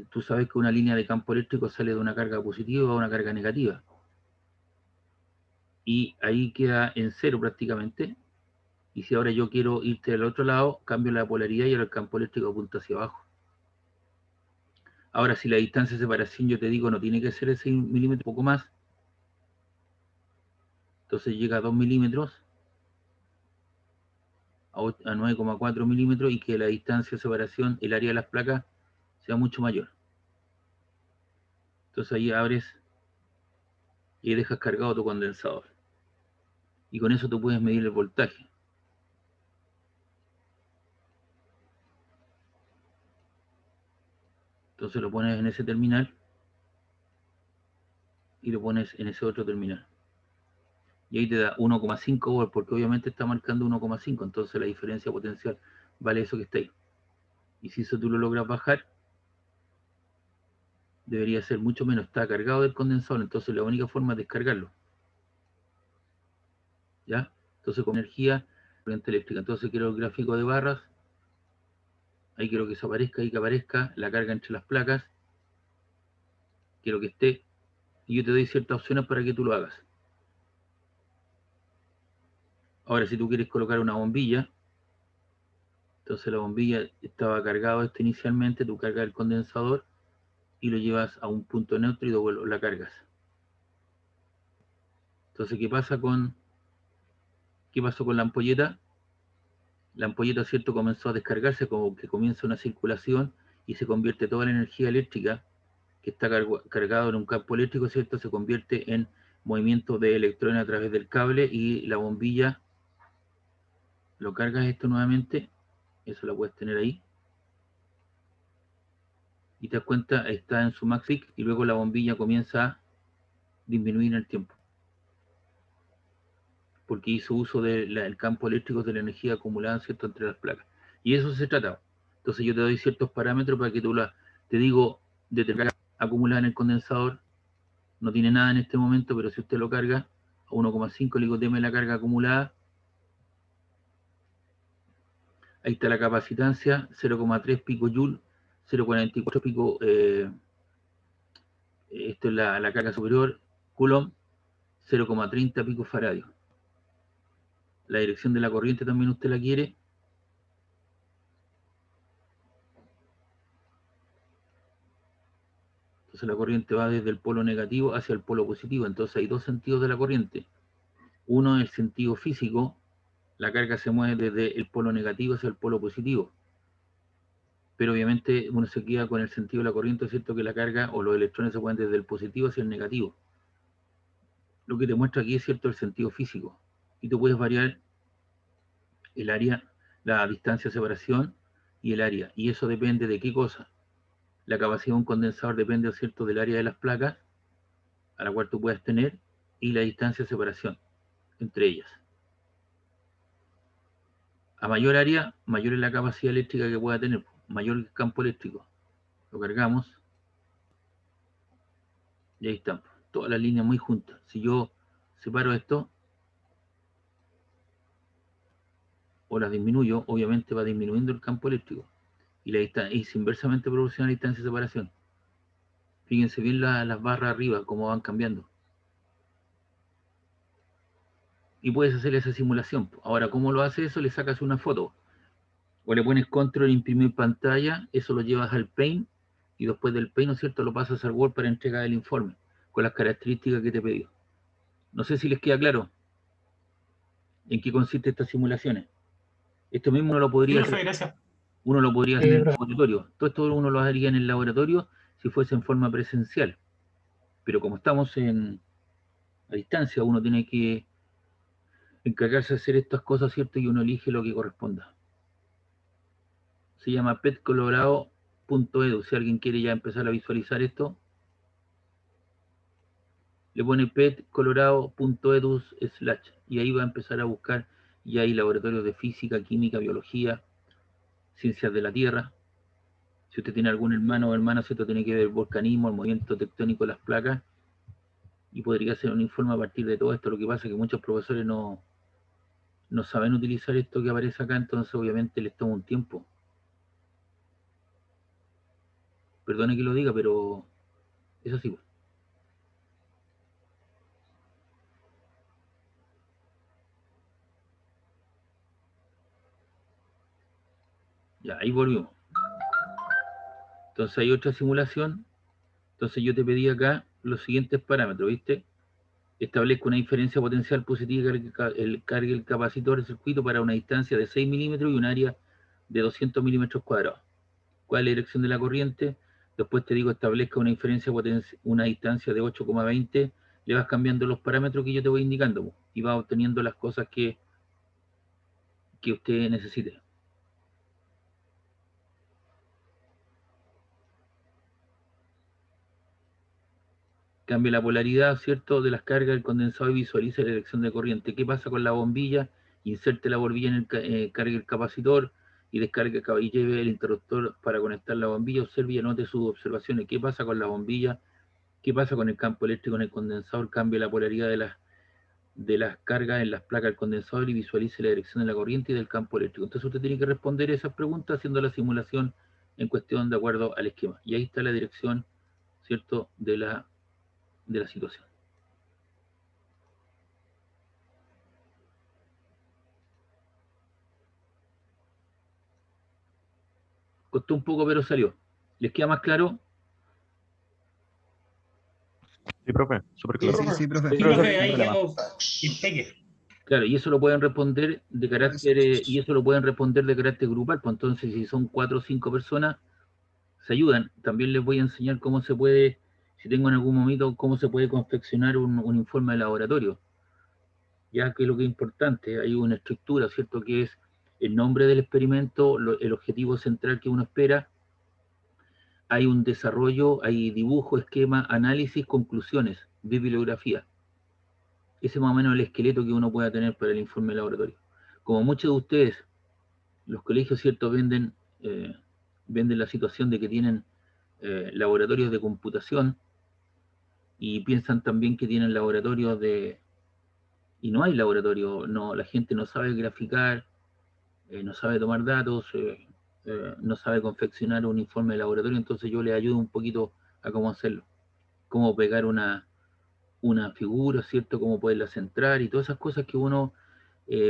tú sabes que una línea de campo eléctrico sale de una carga positiva a una carga negativa, y ahí queda en cero prácticamente, y si ahora yo quiero irte al otro lado, cambio la polaridad y ahora el campo eléctrico apunta hacia abajo. Ahora si la distancia de separación yo te digo no tiene que ser ese milímetro, un poco más, entonces llega a 2 milímetros, a 9,4 milímetros, y que la distancia de separación, el área de las placas, sea mucho mayor. Entonces ahí abres y dejas cargado tu condensador. Y con eso tú puedes medir el voltaje. Entonces lo pones en ese terminal y lo pones en ese otro terminal. Y ahí te da 1,5 volt, porque obviamente está marcando 1,5, entonces la diferencia potencial vale eso que está ahí. Y si eso tú lo logras bajar, debería ser mucho menos. Está cargado el condensador, entonces la única forma es descargarlo. ¿Ya? Entonces con energía, corriente eléctrica. Entonces quiero el gráfico de barras. Ahí quiero que eso aparezca, ahí que aparezca la carga entre las placas. Quiero que esté. Y yo te doy ciertas opciones para que tú lo hagas. Ahora, si tú quieres colocar una bombilla, entonces la bombilla estaba cargado esto inicialmente, tú cargas el condensador y lo llevas a un punto neutro y luego la cargas. Entonces, ¿qué pasó con la ampolleta? La ampolleta, ¿cierto?, comenzó a descargarse, como que comienza una circulación y se convierte toda la energía eléctrica que está cargado en un campo eléctrico, ¿cierto?, se convierte en movimiento de electrones a través del cable, y la bombilla, lo cargas esto nuevamente, eso la puedes tener ahí, y te das cuenta, está en su max peak, y luego la bombilla comienza a disminuir en el tiempo, porque hizo uso del campo eléctrico de la energía acumulada, ¿cierto?, entre las placas. Y eso se trata. Entonces yo te doy ciertos parámetros para que tú te digo, determinar acumulada en el condensador, no tiene nada en este momento, pero si usted lo carga a 1,5, le digo, deme la carga acumulada. Ahí está la capacitancia, 0,3 pico joule, 0,44 pico, esto es la carga superior, coulomb, 0,30 pico faradio. La dirección de la corriente también usted la quiere. Entonces la corriente va desde el polo negativo hacia el polo positivo. Entonces hay dos sentidos de la corriente. Uno es el sentido físico, la carga se mueve desde el polo negativo hacia el polo positivo. Pero obviamente uno se queda con el sentido de la corriente, es cierto que la carga o los electrones se mueven desde el positivo hacia el negativo. Lo que te muestra aquí es cierto el sentido físico. Y tú puedes variar el área, la distancia de separación y el área. Y eso depende de qué cosa. La capacidad de un condensador depende, ¿cierto?, del área de las placas a la cual tú puedes tener y la distancia de separación entre ellas. A mayor área, mayor es la capacidad eléctrica que pueda tener, mayor el campo eléctrico. Lo cargamos y ahí están, todas las líneas muy juntas. Si yo separo esto o las disminuyo, obviamente va disminuyendo el campo eléctrico y la distancia es inversamente proporcional a la distancia de separación. Fíjense bien las barras arriba, cómo van cambiando. Y puedes hacer esa simulación. Ahora, ¿cómo lo haces eso? Le sacas una foto. O le pones control, imprimir pantalla, eso lo llevas al Paint, y después del Paint, ¿no es cierto?, lo pasas al Word para entregar el informe, con las características que te pedí. No sé si les queda claro en qué consiste estas simulaciones. Esto mismo uno lo podría hacer. Gracias. Uno lo podría hacer en el laboratorio. Todo esto uno lo haría en el laboratorio si fuese en forma presencial. Pero como estamos a distancia, uno tiene que encargarse de hacer estas cosas, ¿cierto? Y uno elige lo que corresponda. Se llama petcolorado.edu. Si alguien quiere ya empezar a visualizar esto, le pone petcolorado.edu/ y ahí va a empezar a buscar, y hay laboratorios de física, química, biología, ciencias de la Tierra. Si usted tiene algún hermano o hermana, ¿cierto?, tiene que ver el volcanismo, el movimiento tectónico de las placas, y podría hacer un informe a partir de todo esto. Lo que pasa es que muchos profesores no saben utilizar esto que aparece acá, entonces obviamente les toma un tiempo. Perdone que lo diga, pero es así. Ya, ahí volvimos. Entonces hay otra simulación. Entonces yo te pedí acá los siguientes parámetros, ¿viste? Establezco una diferencia potencial positiva y cargue el capacitor del circuito para una distancia de 6 milímetros y un área de 200 milímetros cuadrados. ¿Cuál es la dirección de la corriente? Después te digo, establezca una distancia de 8,20. Le vas cambiando los parámetros que yo te voy indicando y vas obteniendo las cosas que usted necesite. Cambie la polaridad, ¿cierto?, de las cargas del condensador y visualice la dirección de corriente. ¿Qué pasa con la bombilla? Inserte la bombilla en el cargue el capacitor y descargue y lleve el interruptor para conectar la bombilla. Observe y anote sus observaciones. ¿Qué pasa con la bombilla? ¿Qué pasa con el campo eléctrico en el condensador? Cambie la polaridad de las cargas en las placas del condensador y visualice la dirección de la corriente y del campo eléctrico. Entonces usted tiene que responder esas preguntas haciendo la simulación en cuestión de acuerdo al esquema. Y ahí está la dirección, ¿cierto?, de la situación. Costó un poco, pero salió. ¿Les queda más claro? Sí, profe, súper claro. Sí, profe. Sí, profe, ahí quedó impeque. Claro, y eso lo pueden responder de carácter, grupal, pues entonces si son 4 o 5 personas, se ayudan. También les voy a enseñar cómo se puede, si tengo en algún momento, cómo se puede confeccionar un informe de laboratorio. Ya que lo que es importante, hay una estructura, ¿cierto?, que es el nombre del experimento, el objetivo central que uno espera, hay un desarrollo, hay dibujo, esquema, análisis, conclusiones, bibliografía. Ese es más o menos el esqueleto que uno pueda tener para el informe de laboratorio. Como muchos de ustedes, los colegios, ¿cierto?, venden la situación de que tienen laboratorios de computación y piensan también que tienen laboratorios y no hay laboratorio, no, la gente no sabe graficar, no sabe tomar datos, no sabe confeccionar un informe de laboratorio, entonces yo les ayudo un poquito a cómo hacerlo, cómo pegar una figura, ¿cierto?, cómo poderla centrar y todas esas cosas que uno,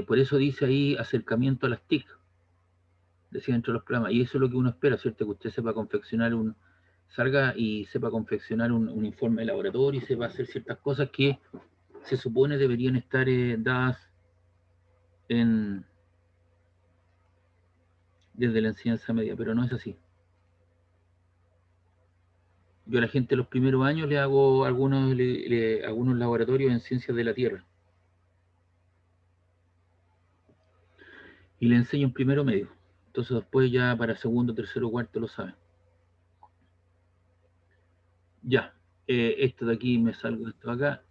por eso dice ahí acercamiento a las TIC, decía dentro de los programas, y eso es lo que uno espera, ¿cierto?, que usted sepa confeccionar salga y sepa confeccionar un informe de laboratorio y sepa hacer ciertas cosas que se supone deberían estar dadas desde la enseñanza media, pero no es así. Yo a la gente los primeros años le hago algunos laboratorios en ciencias de la Tierra. Y le enseño en primero medio. Entonces después ya para segundo, tercero, cuarto lo saben. Ya, esto de aquí me salgo, esto de acá.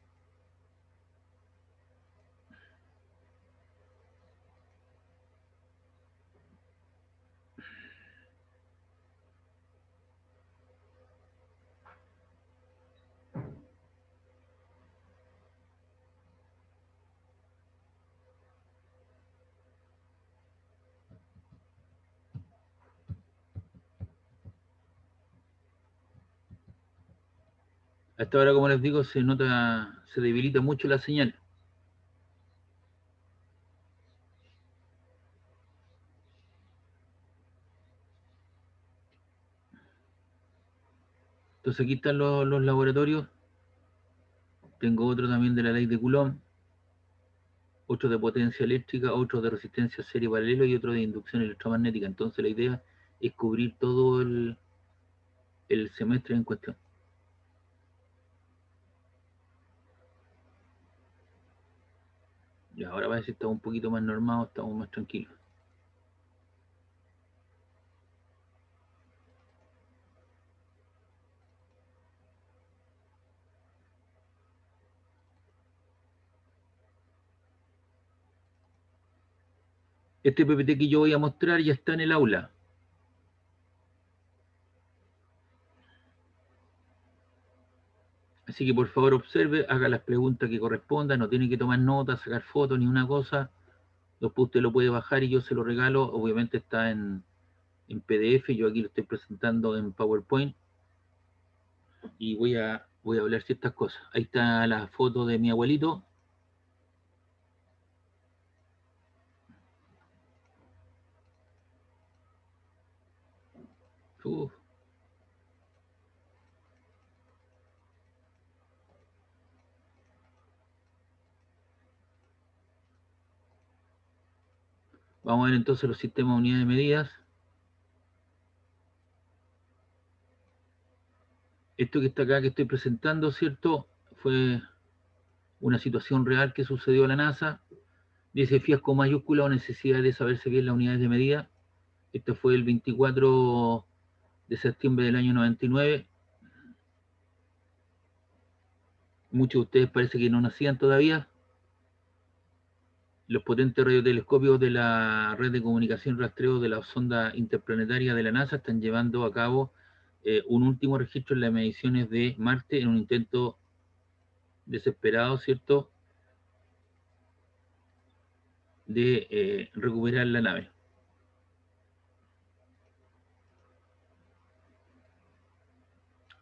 A esta hora, como les digo, se debilita mucho la señal. Entonces aquí están los laboratorios. Tengo otro también de la ley de Coulomb, otro de potencia eléctrica, otro de resistencia serie paralelo y otro de inducción electromagnética. Entonces la idea es cubrir todo el semestre en cuestión. Y ahora parece que estamos un poquito más normados, estamos más tranquilos. Este PPT que yo voy a mostrar ya está en el aula. Así que por favor observe, haga las preguntas que correspondan, no tiene que tomar notas, sacar fotos ni una cosa. Después usted lo puede bajar y yo se lo regalo. Obviamente está en PDF, yo aquí lo estoy presentando en PowerPoint. Y voy a hablar ciertas cosas. Ahí está la foto de mi abuelito. Uf. Vamos a ver entonces los sistemas de unidades de medidas. Esto que está acá, que estoy presentando, ¿cierto? Fue una situación real que sucedió a la NASA. Dice FIAS con mayúscula o necesidad de saberse bien las unidades de medida. Esto fue el 24 de septiembre del año 99. Muchos de ustedes parece que no nacían todavía. Los potentes radiotelescopios de la red de comunicación y rastreo de la sonda interplanetaria de la NASA están llevando a cabo un último registro en las mediciones de Marte en un intento desesperado, ¿cierto?, de recuperar la nave.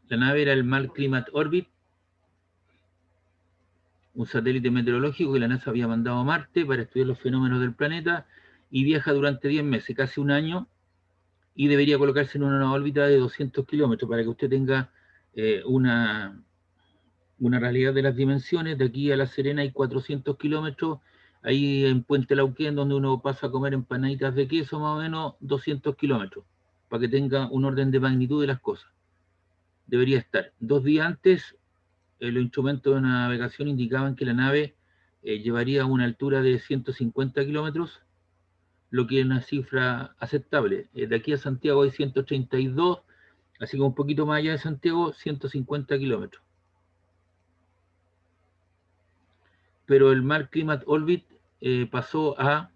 La nave era el Mars Climate Orbit, un satélite meteorológico que la NASA había mandado a Marte para estudiar los fenómenos del planeta y viaja durante 10 meses, casi un año, y debería colocarse en una órbita de 200 kilómetros para que usted tenga una realidad de las dimensiones. De aquí a La Serena hay 400 kilómetros, ahí en Puente Lauquén, donde uno pasa a comer empanaditas de queso, más o menos 200 kilómetros, para que tenga un orden de magnitud de las cosas. Debería estar. 2 días antes, los instrumentos de navegación indicaban que la nave llevaría una altura de 150 kilómetros, lo que es una cifra aceptable. De aquí a Santiago hay 132, así como un poquito más allá de Santiago, 150 kilómetros. Pero el Mars Climate Orbit pasó a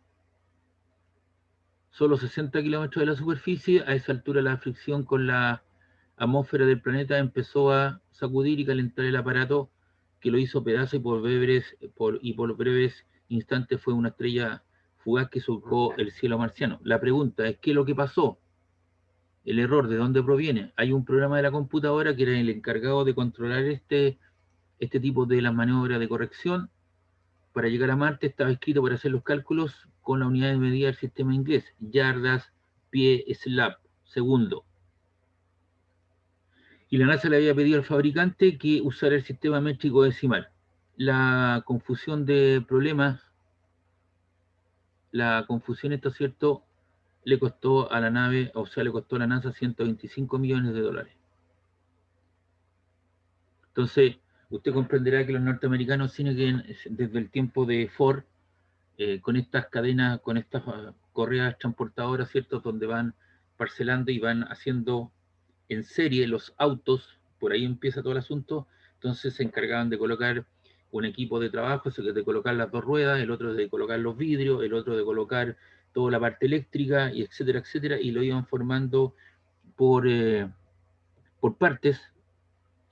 solo 60 kilómetros de la superficie. A esa altura la fricción con la atmósfera del planeta empezó a sacudir y calentar el aparato, que lo hizo pedazo y por breves instantes fue una estrella fugaz que surcó el cielo marciano. La pregunta es, ¿qué es lo que pasó? El error, ¿de dónde proviene? Hay un programa de la computadora que era el encargado de controlar este tipo de las maniobras de corrección. Para llegar a Marte estaba escrito para hacer los cálculos con la unidad de medida del sistema inglés, yardas, pie, slap, segundo. Y la NASA le había pedido al fabricante que usara el sistema métrico decimal. La confusión de problemas, la confusión, esto es cierto, le costó a la nave, o sea, le costó a la NASA 125 millones de dólares. Entonces, usted comprenderá que los norteamericanos siguen desde el tiempo de Ford, con estas cadenas, con estas correas transportadoras, ¿cierto? Donde van parcelando y van haciendo en serie los autos, por ahí empieza todo el asunto. Entonces se encargaban de colocar un equipo de trabajo, de colocar las dos ruedas, el otro de colocar los vidrios, el otro de colocar toda la parte eléctrica, y etcétera, etcétera, y lo iban formando por partes,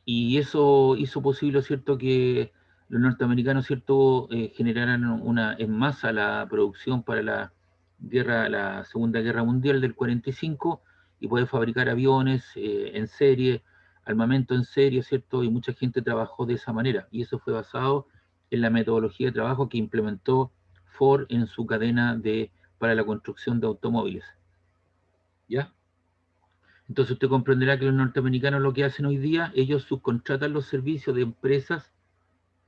y eso hizo posible, ¿cierto?, que los norteamericanos, ¿cierto?, generaran en masa la producción para la Segunda Guerra Mundial del 45, y poder fabricar aviones en serie, armamento en serie, ¿cierto? Y mucha gente trabajó de esa manera, y eso fue basado en la metodología de trabajo que implementó Ford en su cadena para la construcción de automóviles. ¿Ya? Entonces usted comprenderá que los norteamericanos lo que hacen hoy día, ellos subcontratan los servicios de empresas,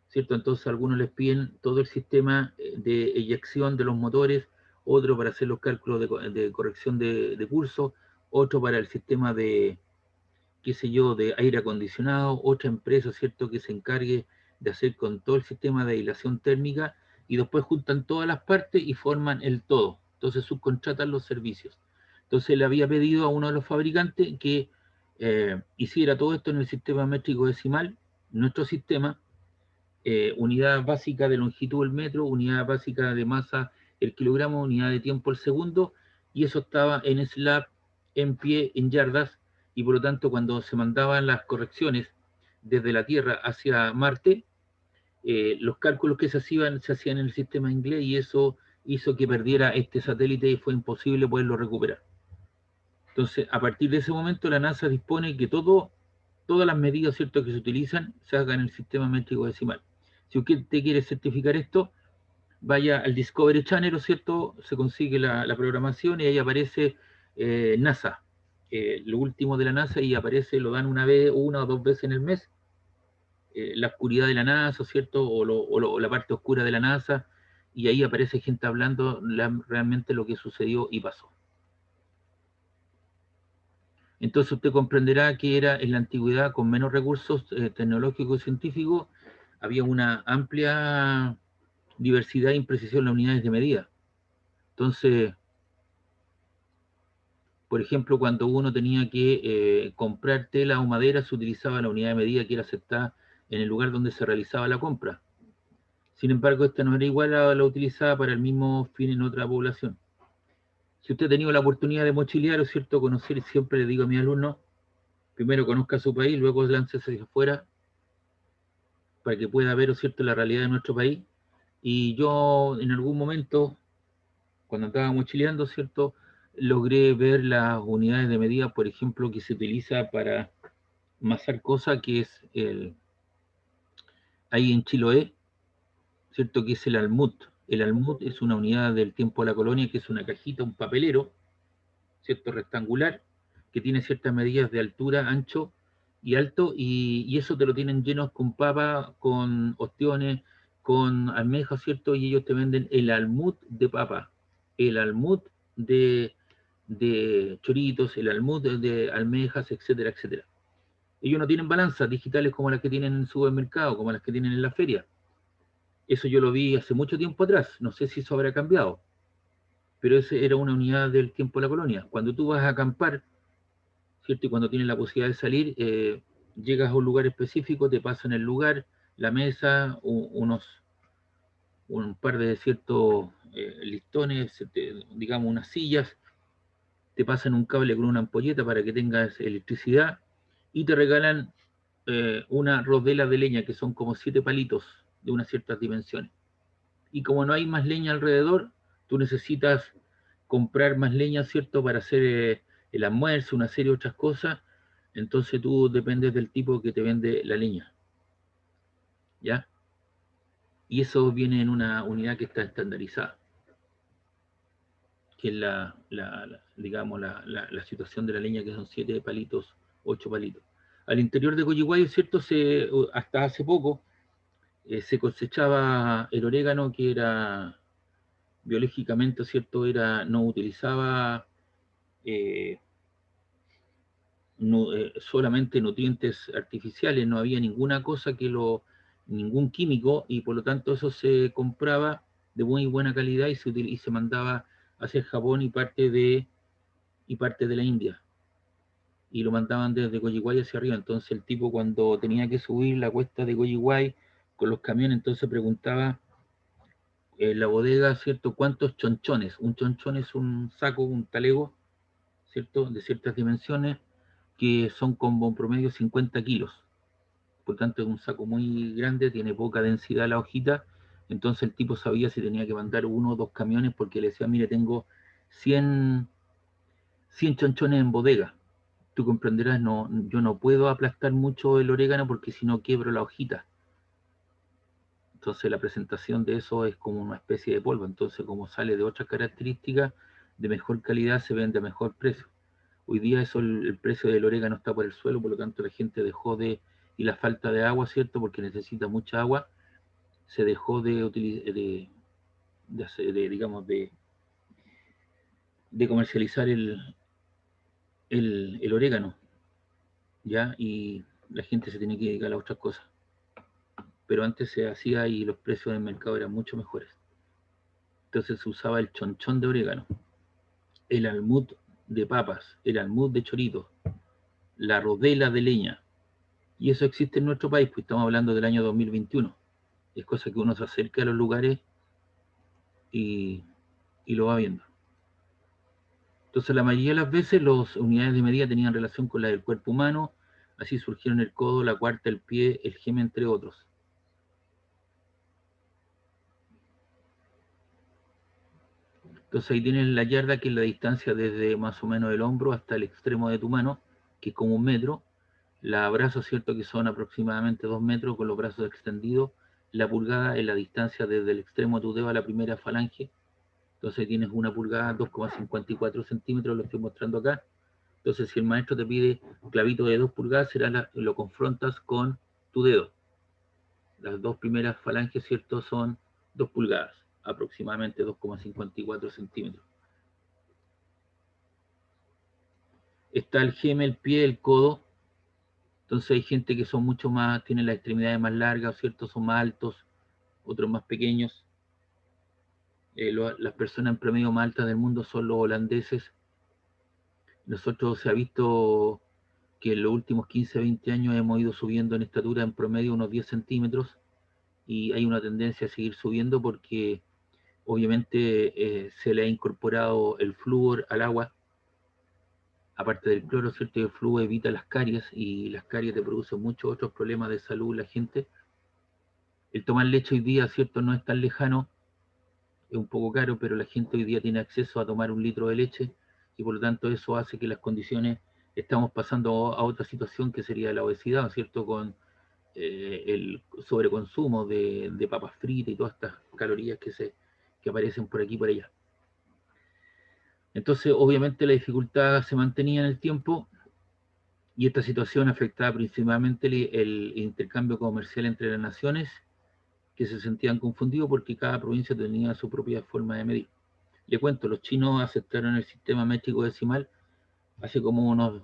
¿cierto? Entonces algunos les piden todo el sistema de eyección de los motores, otro para hacer los cálculos de corrección de curso, otro para el sistema de, qué sé yo, de aire acondicionado, otra empresa, ¿cierto?, que se encargue de hacer con todo el sistema de aislación térmica, y después juntan todas las partes y forman el todo. Entonces subcontratan los servicios. Entonces le había pedido a uno de los fabricantes que hiciera todo esto en el sistema métrico decimal, nuestro sistema, unidad básica de longitud el metro, unidad básica de masa el kilogramo, unidad de tiempo el segundo, y eso estaba en slab, en pie, en yardas, y por lo tanto cuando se mandaban las correcciones desde la Tierra hacia Marte, los cálculos que se hacían en el sistema inglés, y eso hizo que perdiera este satélite y fue imposible poderlo recuperar. Entonces, a partir de ese momento, la NASA dispone que todas las medidas, ¿cierto?, que se utilizan se hagan en el sistema métrico decimal. Si usted quiere certificar esto, vaya al Discovery Channel, ¿cierto? Se consigue la programación y ahí aparece NASA, lo último de la NASA, y aparece, lo dan una o dos veces en el mes, la oscuridad de la NASA, ¿cierto? O la parte oscura de la NASA, y ahí aparece gente hablando realmente lo que sucedió y pasó. Entonces usted comprenderá que era en la antigüedad, con menos recursos tecnológicos y científicos, había una amplia diversidad e imprecisión en las unidades de medida. Entonces, por ejemplo, cuando uno tenía que comprar tela o madera, se utilizaba la unidad de medida que era aceptada en el lugar donde se realizaba la compra. Sin embargo, esta no era igual a la utilizada para el mismo fin en otra población. Si usted ha tenido la oportunidad de mochilear, es cierto, conocer, siempre le digo a mis alumnos, primero conozca su país, luego láncese hacia afuera, para que pueda ver, ¿cierto?, la realidad de nuestro país. Y yo en algún momento, cuando estaba mochileando, ¿cierto?, logré ver las unidades de medida, por ejemplo, que se utiliza para masar cosas, que es ahí en Chiloé, ¿cierto?, que es el almut. El almut es una unidad del tiempo de la colonia, que es una cajita, un papelero, ¿cierto?, rectangular, que tiene ciertas medidas de altura, ancho y alto, y eso te lo tienen llenos con papa, con ostiones, con almejas, ¿cierto? Y ellos te venden el almut de papa, el almut de choritos, el almut de almejas, etcétera, etcétera. Ellos no tienen balanzas digitales como las que tienen en el supermercado, como las que tienen en la feria. Eso yo lo vi hace mucho tiempo atrás, no sé si eso habrá cambiado, pero esa era una unidad del tiempo de la colonia. Cuando tú vas a acampar, ¿cierto?, y cuando tienes la posibilidad de salir, llegas a un lugar específico, te pasan el lugar, la mesa, un par de ciertos listones, digamos unas sillas, te pasan un cable con una ampolleta para que tengas electricidad, y te regalan una rodela de leña, que son como 7 palitos de unas ciertas dimensiones. Y como no hay más leña alrededor, tú necesitas comprar más leña, ¿cierto?, para hacer el almuerzo, una serie de otras cosas. Entonces tú dependes del tipo que te vende la leña, ¿ya? Y eso viene en una unidad que está estandarizada, que es digamos, la situación de la leña, que son 7 palitos, 8 palitos. Al interior de Coyihuayo, ¿cierto? Hasta hace poco se cosechaba el orégano, que era biológicamente, ¿cierto? No utilizaba solamente nutrientes artificiales, no había ninguna cosa ningún químico, y por lo tanto eso se compraba de muy buena calidad y se mandaba hacia Japón y parte de la India, y lo mandaban desde Coyihuay hacia arriba. Entonces el tipo, cuando tenía que subir la cuesta de Coyihuay con los camiones, entonces preguntaba en la bodega, ¿cierto?, cuántos chonchones. Un chonchón es un saco, un talego, ¿cierto?, de ciertas dimensiones, que son como en promedio 50 kilos. Por tanto, es un saco muy grande, tiene poca densidad la hojita. Entonces el tipo sabía si tenía que mandar 1 o 2 camiones, porque le decía, mire, tengo 100 chonchones en bodega. Tú comprenderás, no, yo no puedo aplastar mucho el orégano porque si no quiebro la hojita. Entonces la presentación de eso es como una especie de polvo. Entonces, como sale de otras características de mejor calidad, se vende a mejor precio. Hoy día el precio del orégano está por el suelo, por lo tanto la gente dejó de, y la falta de agua, ¿cierto?, porque necesita mucha agua, se dejó de utilizar, digamos, de comercializar el orégano, ¿ya? Y la gente se tiene que dedicar a otras cosas. Pero antes se hacía y los precios del mercado eran mucho mejores. Entonces se usaba el chonchón de orégano, el almud de papas, el almud de chorito, la rodela de leña. Y eso existe en nuestro país, pues estamos hablando del año 2021. Es cosa que uno se acerca a los lugares y lo va viendo. Entonces la mayoría de las veces las unidades de medida tenían relación con la del cuerpo humano. Así surgieron el codo, la cuarta, el pie, el geme, entre otros. Entonces ahí tienes la yarda, que es la distancia desde más o menos el hombro hasta el extremo de tu mano, que es como 1 metro. La brazo, ¿cierto?, que son aproximadamente 2 metros con los brazos extendidos. La pulgada es la distancia desde el extremo de tu dedo a la primera falange. Entonces ahí tienes 1 pulgada, 2,54 centímetros, lo estoy mostrando acá. Entonces si el maestro te pide clavito de 2 pulgadas, lo confrontas con tu dedo. Las 2 primeras falanges, ¿cierto?, son 2 pulgadas, aproximadamente 2,54 centímetros. Está el geme, el pie, el codo. Entonces hay gente que son mucho más, tienen las extremidades más largas, ¿cierto?, son más altos, otros más pequeños. Las personas en promedio más altas del mundo son los holandeses. Nosotros se ha visto que en los últimos 15, 20 años hemos ido subiendo en estatura en promedio unos 10 centímetros, y hay una tendencia a seguir subiendo porque obviamente se le ha incorporado el flúor al agua, aparte del cloro, ¿cierto? Y el flúor evita las caries, y las caries te producen muchos otros problemas de salud la gente. El tomar leche hoy día, ¿cierto?, no es tan lejano, es un poco caro, pero la gente hoy día tiene acceso a tomar 1 litro de leche, y por lo tanto eso hace que las condiciones, estamos pasando a otra situación que sería la obesidad, ¿cierto?, con el sobreconsumo de papas fritas y todas estas calorías que aparecen por aquí y por allá. Entonces, obviamente la dificultad se mantenía en el tiempo, y esta situación afectaba principalmente el intercambio comercial entre las naciones, que se sentían confundidos porque cada provincia tenía su propia forma de medir. Le cuento, los chinos aceptaron el sistema métrico decimal hace como unos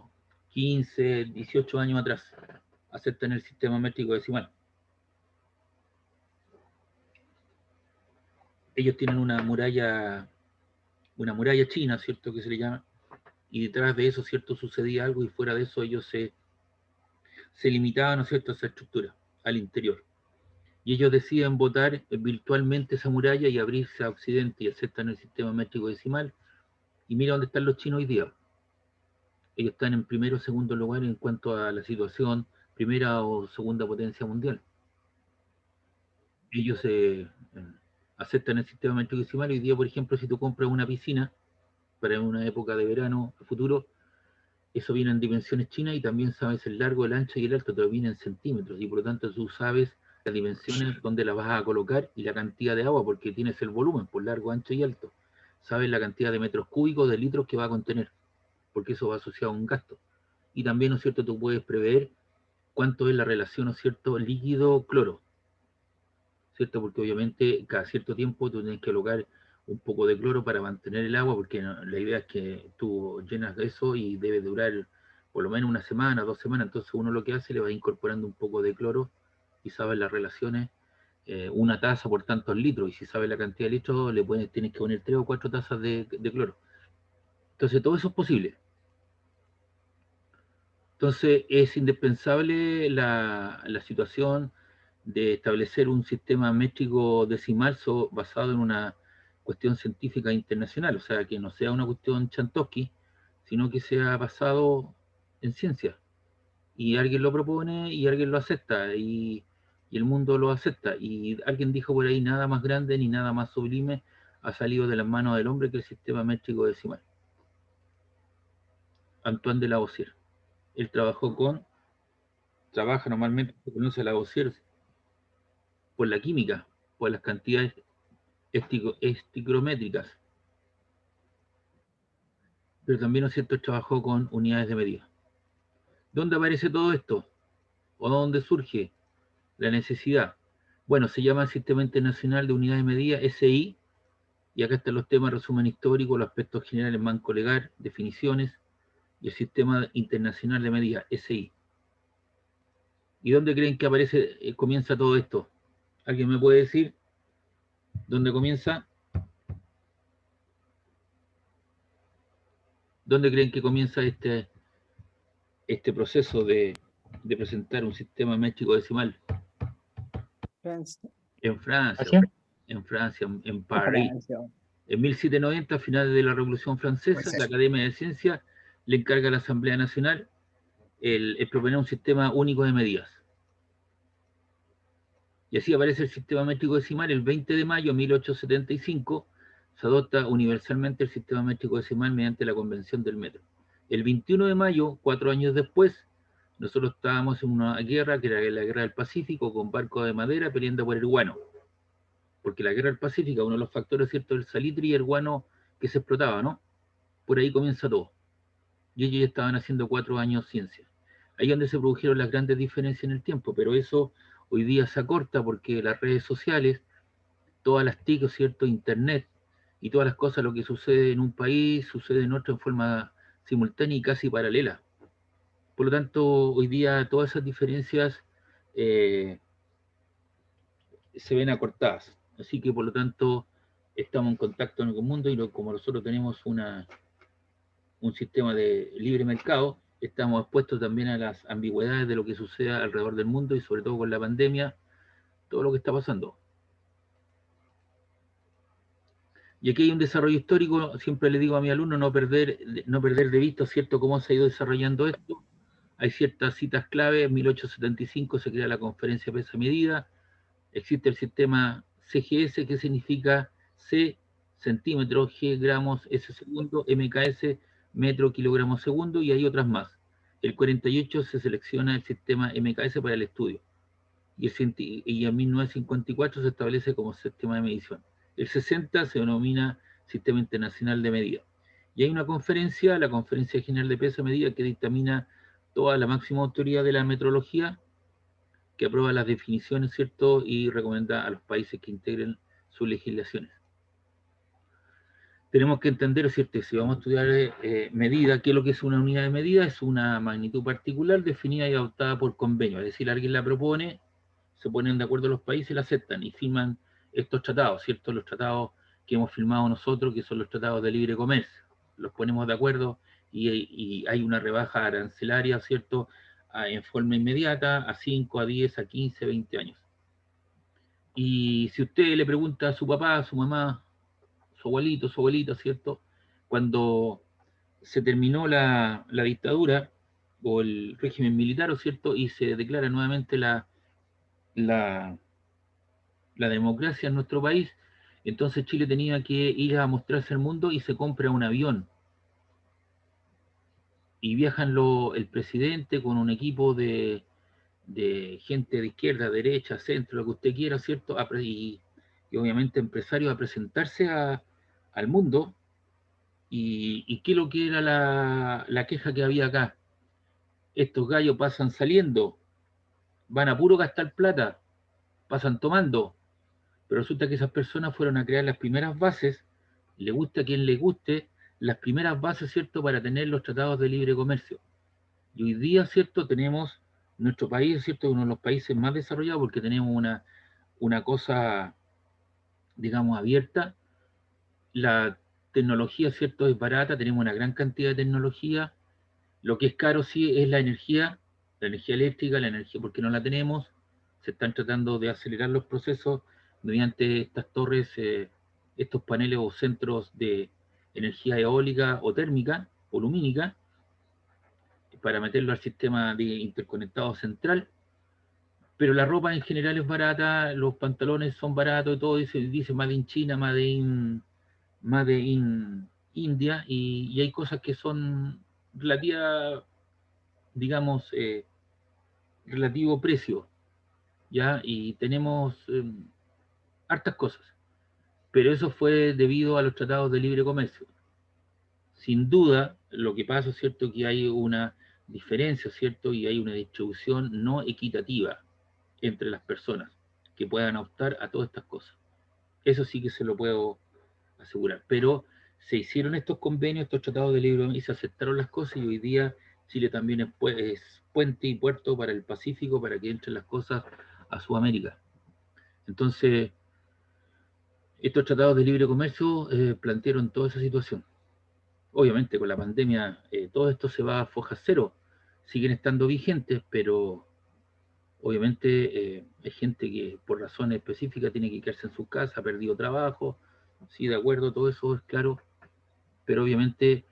15, 18 años atrás. Aceptan el sistema métrico decimal. Ellos tienen una muralla china, ¿cierto?, que se le llama, y detrás de eso, ¿cierto?, sucedía algo, y fuera de eso ellos se limitaban, ¿no es cierto?, a esa estructura, al interior. Y ellos deciden botar virtualmente esa muralla y abrirse a Occidente, y aceptan el sistema métrico decimal. Y mira dónde están los chinos hoy día. Ellos están en primero o segundo lugar en cuanto a la situación, primera o segunda potencia mundial. Ellos aceptan el sistema métrico decimal. Hoy día, por ejemplo, si tú compras una piscina para una época de verano futuro, eso viene en dimensiones chinas, y también sabes el largo, el ancho y el alto, te viene en centímetros, y por lo tanto tú sabes las dimensiones donde las vas a colocar y la cantidad de agua, porque tienes el volumen por largo, ancho y alto. Sabes la cantidad de metros cúbicos, de litros que va a contener, porque eso va asociado a un gasto. Y también, ¿no es cierto?, tú puedes prever cuánto es la relación, ¿no es cierto?, líquido-cloro, ¿cierto? Porque obviamente cada cierto tiempo tú tienes que colocar un poco de cloro para mantener el agua, porque la idea es que tú llenas de eso y debe durar por lo menos una semana, 2 semanas. Entonces uno lo que hace, le va incorporando un poco de cloro y sabe las relaciones, una taza por tantos litros, y si sabes la cantidad de litros, tienes que poner 3 o 4 tazas de cloro. Entonces todo eso es posible. Entonces es indispensable la situación de establecer un sistema métrico decimal basado en una cuestión científica internacional, o sea, que no sea una cuestión Chantosky, sino que sea basado en ciencia. Y alguien lo propone y alguien lo acepta, y el mundo lo acepta. Y alguien dijo por ahí, nada más grande ni nada más sublime ha salido de las manos del hombre que el sistema métrico decimal. Antoine de Lavoisier. Él trabaja normalmente, se conoce a Lavoisier por la química, por las cantidades estigrométricas. Pero también, ¿no es cierto?, trabajó con unidades de medida. ¿Dónde aparece todo esto? ¿O dónde surge la necesidad? Bueno, se llama Sistema Internacional de Unidades de Medida, SI, y acá están los temas: resumen histórico, los aspectos generales, marco legal, definiciones, y el Sistema Internacional de Medida, SI. ¿Y dónde creen que aparece, comienza todo esto? ¿Alguien me puede decir dónde comienza? ¿Dónde creen que comienza este proceso de presentar un sistema métrico decimal? Francia. En Francia, ¿Francia? en Francia, en París. Francia. En 1790, a finales de la Revolución Francesa, Pues la eso. Academia de Ciencias le encarga a la Asamblea Nacional el proponer un sistema único de medidas. Y así aparece el sistema métrico decimal. El 20 de mayo de 1875 se adopta universalmente el sistema métrico decimal mediante la Convención del Metro. El 21 de mayo, 4 años después, nosotros estábamos en una guerra, que era la Guerra del Pacífico, con barcos de madera peleando por el guano. Porque la Guerra del Pacífico, uno de los factores, ¿cierto?, el salitre y el guano que se explotaba, ¿no? Por ahí comienza todo. Y ellos ya estaban haciendo 4 años ciencia. Ahí es donde se produjeron las grandes diferencias en el tiempo, pero eso hoy día se acorta porque las redes sociales, todas las TIC, ¿cierto?, internet y todas las cosas, lo que sucede en un país, sucede en otro en forma simultánea y casi paralela. Por lo tanto, hoy día todas esas diferencias se ven acortadas. Así que, por lo tanto, estamos en contacto con el mundo, y como nosotros tenemos un sistema de libre mercado, estamos expuestos también a las ambigüedades de lo que sucede alrededor del mundo, y sobre todo con la pandemia, todo lo que está pasando. Y aquí hay un desarrollo histórico. Siempre le digo a mi alumno no perder de vista, ¿cierto?, cómo se ha ido desarrollando esto. Hay ciertas citas clave. En 1875 se crea la Conferencia Pesa-Medida. Existe el sistema CGS, que significa C, centímetros, G, gramos, S, segundo, MKS, metro, kilogramo, segundo, y hay otras más. El 48 se selecciona el sistema MKS para el estudio. Y en 1954 se establece como sistema de medición. El 60 se denomina Sistema Internacional de Medida. Y hay una conferencia, la Conferencia General de Peso y Medida, que dictamina toda la máxima autoridad de la metrología, que aprueba las definiciones, ¿cierto?, y recomienda a los países que integren sus legislaciones. Tenemos que entender, ¿cierto?, si vamos a estudiar medida, ¿qué es lo que es una unidad de medida? Es una magnitud particular definida y adoptada por convenio. Es decir, alguien la propone, se ponen de acuerdo los países, la aceptan y firman estos tratados, ¿cierto? Los tratados que hemos firmado nosotros, que son los tratados de libre comercio. Los ponemos de acuerdo y hay una rebaja arancelaria, ¿cierto?, en forma inmediata, a 5, a 10, a 15, 20 años. Y si usted le pregunta a su papá, a su mamá, su abuelito, su abuelita, ¿cierto?, cuando se terminó la dictadura o el régimen militar, ¿cierto?, y se declara nuevamente la democracia en nuestro país, entonces Chile tenía que ir a mostrarse al mundo y se compra un avión. Y viajan el presidente con un equipo de gente de izquierda, derecha, centro, lo que usted quiera, ¿cierto? Y obviamente empresarios a presentarse al mundo. ¿Y qué es lo que era la queja que había acá? Estos gallos pasan saliendo van a puro gastar plata, pasan tomando, pero resulta que esas personas fueron a crear las primeras bases, le gusta a quien le guste, las primeras bases, ¿cierto?, para tener los tratados de libre comercio. Y hoy día, ¿cierto?, tenemos nuestro país, ¿cierto?, uno de los países más desarrollados porque tenemos una cosa, digamos, abierta. La tecnología, ¿cierto?, es barata, tenemos una gran cantidad de tecnología. Lo que es caro, sí, es la energía eléctrica, la energía porque no la tenemos. Se están tratando de acelerar los procesos mediante estas torres, estos paneles o centros de energía eólica o térmica o lumínica, para meterlo al sistema de interconectado central. Pero la ropa en general es barata, los pantalones son baratos, todo dice Made in China, Made in India, y hay cosas que son relativa, digamos, relativo precio, ¿ya? Y tenemos hartas cosas, pero eso fue debido a los tratados de libre comercio. Sin duda, lo que pasa es cierto que hay una diferencia, ¿cierto? Y hay una distribución no equitativa entre las personas que puedan optar a todas estas cosas. Eso sí que se lo puedo asegurar. Pero se hicieron estos convenios, estos tratados de libre comercio, y se aceptaron las cosas, y hoy día Chile también es puente y puerto para el Pacífico, para que entren las cosas a Sudamérica. Entonces, estos tratados de libre comercio plantearon toda esa situación. Obviamente, con la pandemia, todo esto se va a foja cero. Siguen estando vigentes, pero obviamente hay gente que por razones específicas tiene que quedarse en su casa, ha perdido trabajo. Sí, de acuerdo, todo eso es claro, pero obviamente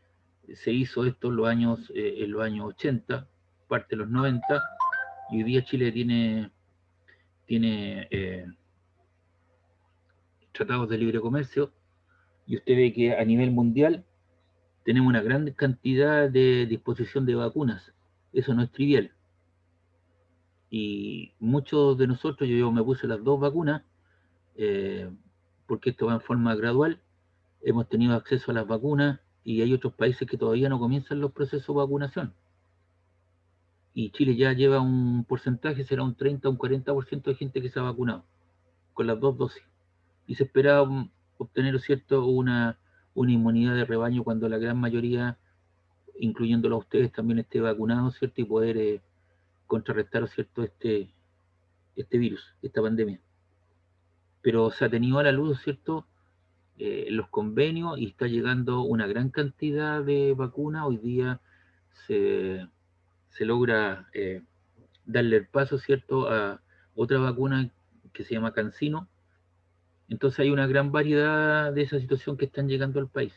se hizo esto en los años 80, parte de los 90, y hoy día Chile tiene tratados de libre comercio, y usted ve que a nivel mundial tenemos una gran cantidad de disposición de vacunas. Eso no es trivial. Y muchos de nosotros, yo me puse las 2 vacunas, porque esto va en forma gradual, hemos tenido acceso a las vacunas, y hay otros países que todavía no comienzan los procesos de vacunación. Y Chile ya lleva un porcentaje, será un 30 o un 40% de gente que se ha vacunado con las 2 dosis. Y se esperaba obtener, ¿cierto?, una inmunidad de rebaño cuando la gran mayoría, incluyéndolo a ustedes, también esté vacunado, ¿cierto?, y poder contrarrestar, ¿cierto?, este virus, esta pandemia. Pero se ha tenido a la luz, ¿cierto?, los convenios, y está llegando una gran cantidad de vacunas. Hoy día se logra darle el paso, ¿cierto?, a otra vacuna que se llama CanSino. Entonces hay una gran variedad de esa situación que están llegando al país.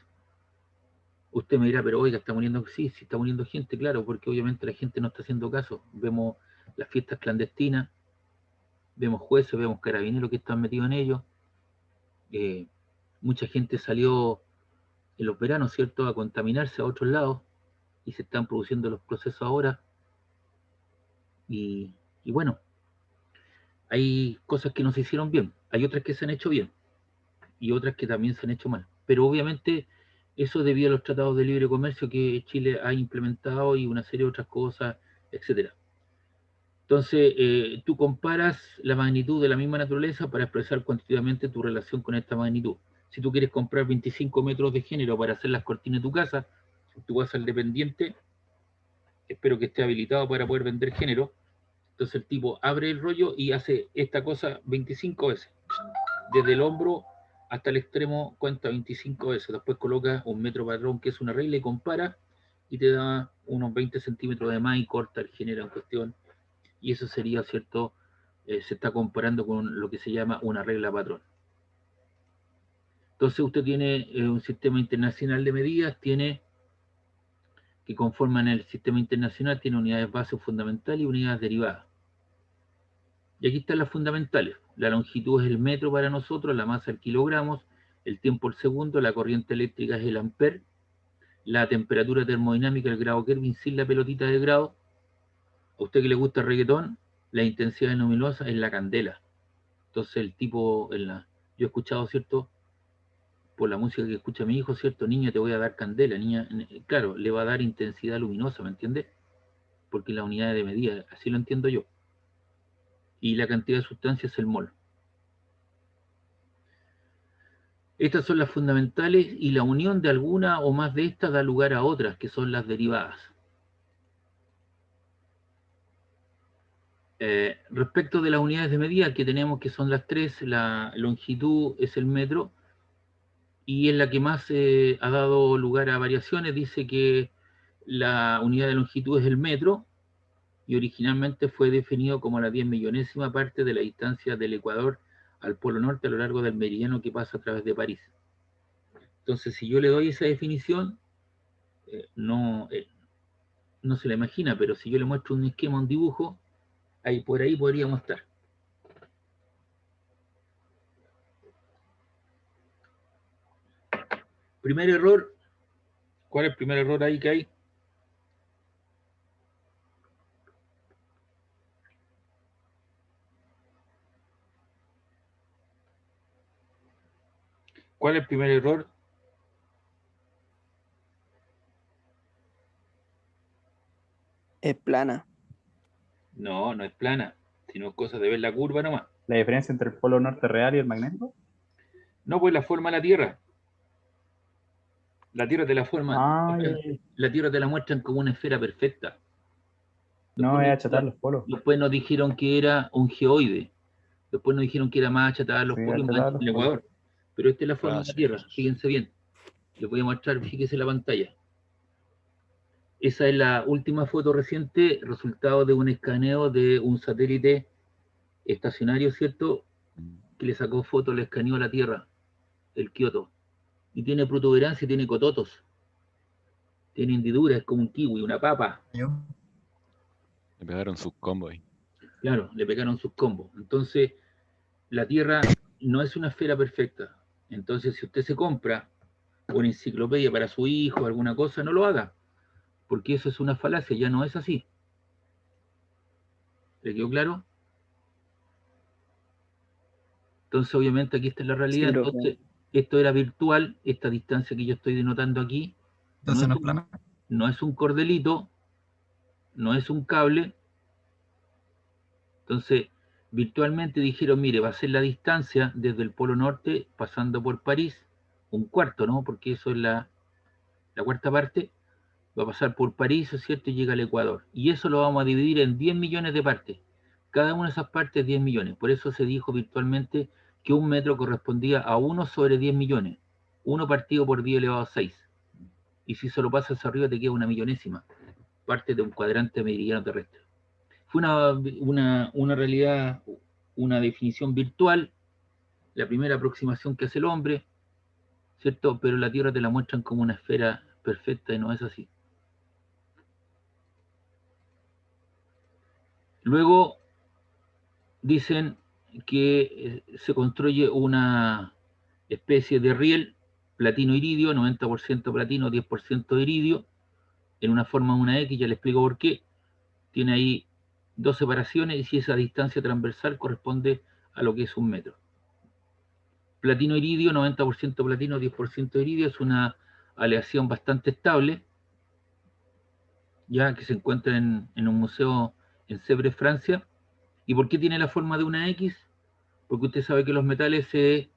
Usted me dirá, pero oiga, está muriendo, sí, está muriendo gente, claro, porque obviamente la gente no está haciendo caso. Vemos las fiestas clandestinas, vemos jueces, vemos carabineros que están metidos en ello. Mucha gente salió en los veranos, ¿cierto?, a contaminarse a otros lados, y se están produciendo los procesos ahora. Y bueno, hay cosas que no se hicieron bien, hay otras que se han hecho bien, y otras que también se han hecho mal. Pero obviamente eso debido a los tratados de libre comercio que Chile ha implementado, y una serie de otras cosas, etcétera. Entonces, tú comparas la magnitud de la misma naturaleza para expresar cuantitativamente tu relación con esta magnitud. Si tú quieres comprar 25 metros de género para hacer las cortinas de tu casa, tú vas al dependiente, espero que esté habilitado para poder vender género. Entonces el tipo abre el rollo y hace esta cosa 25 veces. Desde el hombro hasta el extremo cuenta 25 veces. Después coloca un metro patrón, que es una regla, y compara, y te da unos 20 centímetros de más y corta el género en cuestión. Y eso sería, ¿cierto? Se está comparando con lo que se llama una regla patrón. Entonces usted tiene un sistema internacional de medidas, que conforman el sistema internacional, tiene unidades base fundamentales y unidades derivadas. Y aquí están las fundamentales. La longitud es el metro para nosotros, la masa el kilogramos, el tiempo el segundo, la corriente eléctrica es el amper, la temperatura termodinámica el grado Kelvin sin la pelotita de grado. A usted que le gusta el reggaetón, la intensidad luminosa es la candela. Entonces el tipo, yo he escuchado, ¿cierto?, por la música que escucha mi hijo, ¿cierto?, niña, te voy a dar candela, niña, claro, le va a dar intensidad luminosa, ¿me entiendes? Porque la unidad de medida, así lo entiendo yo. y la cantidad de sustancia es el mol. Estas son las fundamentales y la unión de alguna o más de estas da lugar a otras, que son las derivadas. Respecto de las unidades de medida que tenemos, que son las tres, la longitud es el metro, y es la que más ha dado lugar a variaciones. Dice que la unidad de longitud es el metro, y originalmente fue definido como la 10 millonésima parte de la distancia del Ecuador al Polo Norte a lo largo del meridiano que pasa a través de París. Entonces, si yo le doy esa definición, no se la imagina, pero si yo le muestro un esquema, un dibujo, por ahí podríamos estar. Primer error. ¿Cuál es el primer error ahí que hay? ¿Cuál es el primer error? Es plana. No, no es plana, sino cosas de ver la curva nomás. ¿La diferencia entre el polo norte real y el magnético? No, pues la forma de la Tierra. La Tierra te la forma, la Tierra te la muestran como una esfera perfecta. No, es achatar los polos. Después nos dijeron que era un geoide. Después nos dijeron que era más achatada los Sí, polos achatada en los el Ecuador. Pero esta es la forma de la Gracias. Tierra, fíjense bien. Les voy a mostrar, fíjense la pantalla. Esa es la última foto reciente, resultado de un escaneo de un satélite estacionario, ¿cierto? Que le sacó foto, le escaneó a la Tierra, el Kioto. Y tiene protuberancia, tiene cototos. Tiene hendiduras, es como un kiwi, una papa. Le pegaron sus combos ahí. Claro, le pegaron sus combos. Entonces, la Tierra no es una esfera perfecta. Entonces, si usted se compra una enciclopedia para su hijo, alguna cosa, no lo haga. Porque eso es una falacia, ya no es así. ¿Le quedó claro? Entonces, obviamente, aquí está la realidad. Sí, Entonces, esto era virtual, esta distancia que yo estoy denotando aquí. Entonces no es plana. No es un cordelito, no es un cable. Entonces, virtualmente dijeron, mire, va a ser la distancia desde el Polo Norte, pasando por París, un cuarto, ¿no? Porque eso es la cuarta parte, va a pasar por París, ¿es cierto? Y llega al Ecuador. Y eso lo vamos a dividir en 10 millones de partes. Cada una de esas partes, 10 millones. Por eso se dijo virtualmente que un metro correspondía a 1 sobre 10 millones. 1 partido por 10 elevado a 6. Y si solo pasas arriba te queda una millonésima. Parte de un cuadrante meridiano terrestre. Fue una realidad, una definición virtual, la primera aproximación que hace el hombre, ¿cierto? Pero la Tierra te la muestran como una esfera perfecta y no es así. Luego dicen que se construye una especie de riel platino-iridio, 90% platino, 10% iridio, en una forma de una X, ya les explico por qué. Tiene ahí 2 separaciones y si esa distancia transversal corresponde a lo que es un metro. Platino iridio, 90% platino, 10% iridio, es una aleación bastante estable, ya que se encuentra en un museo en Sèvres, Francia. ¿Y por qué tiene la forma de una X? Porque usted sabe que los metales se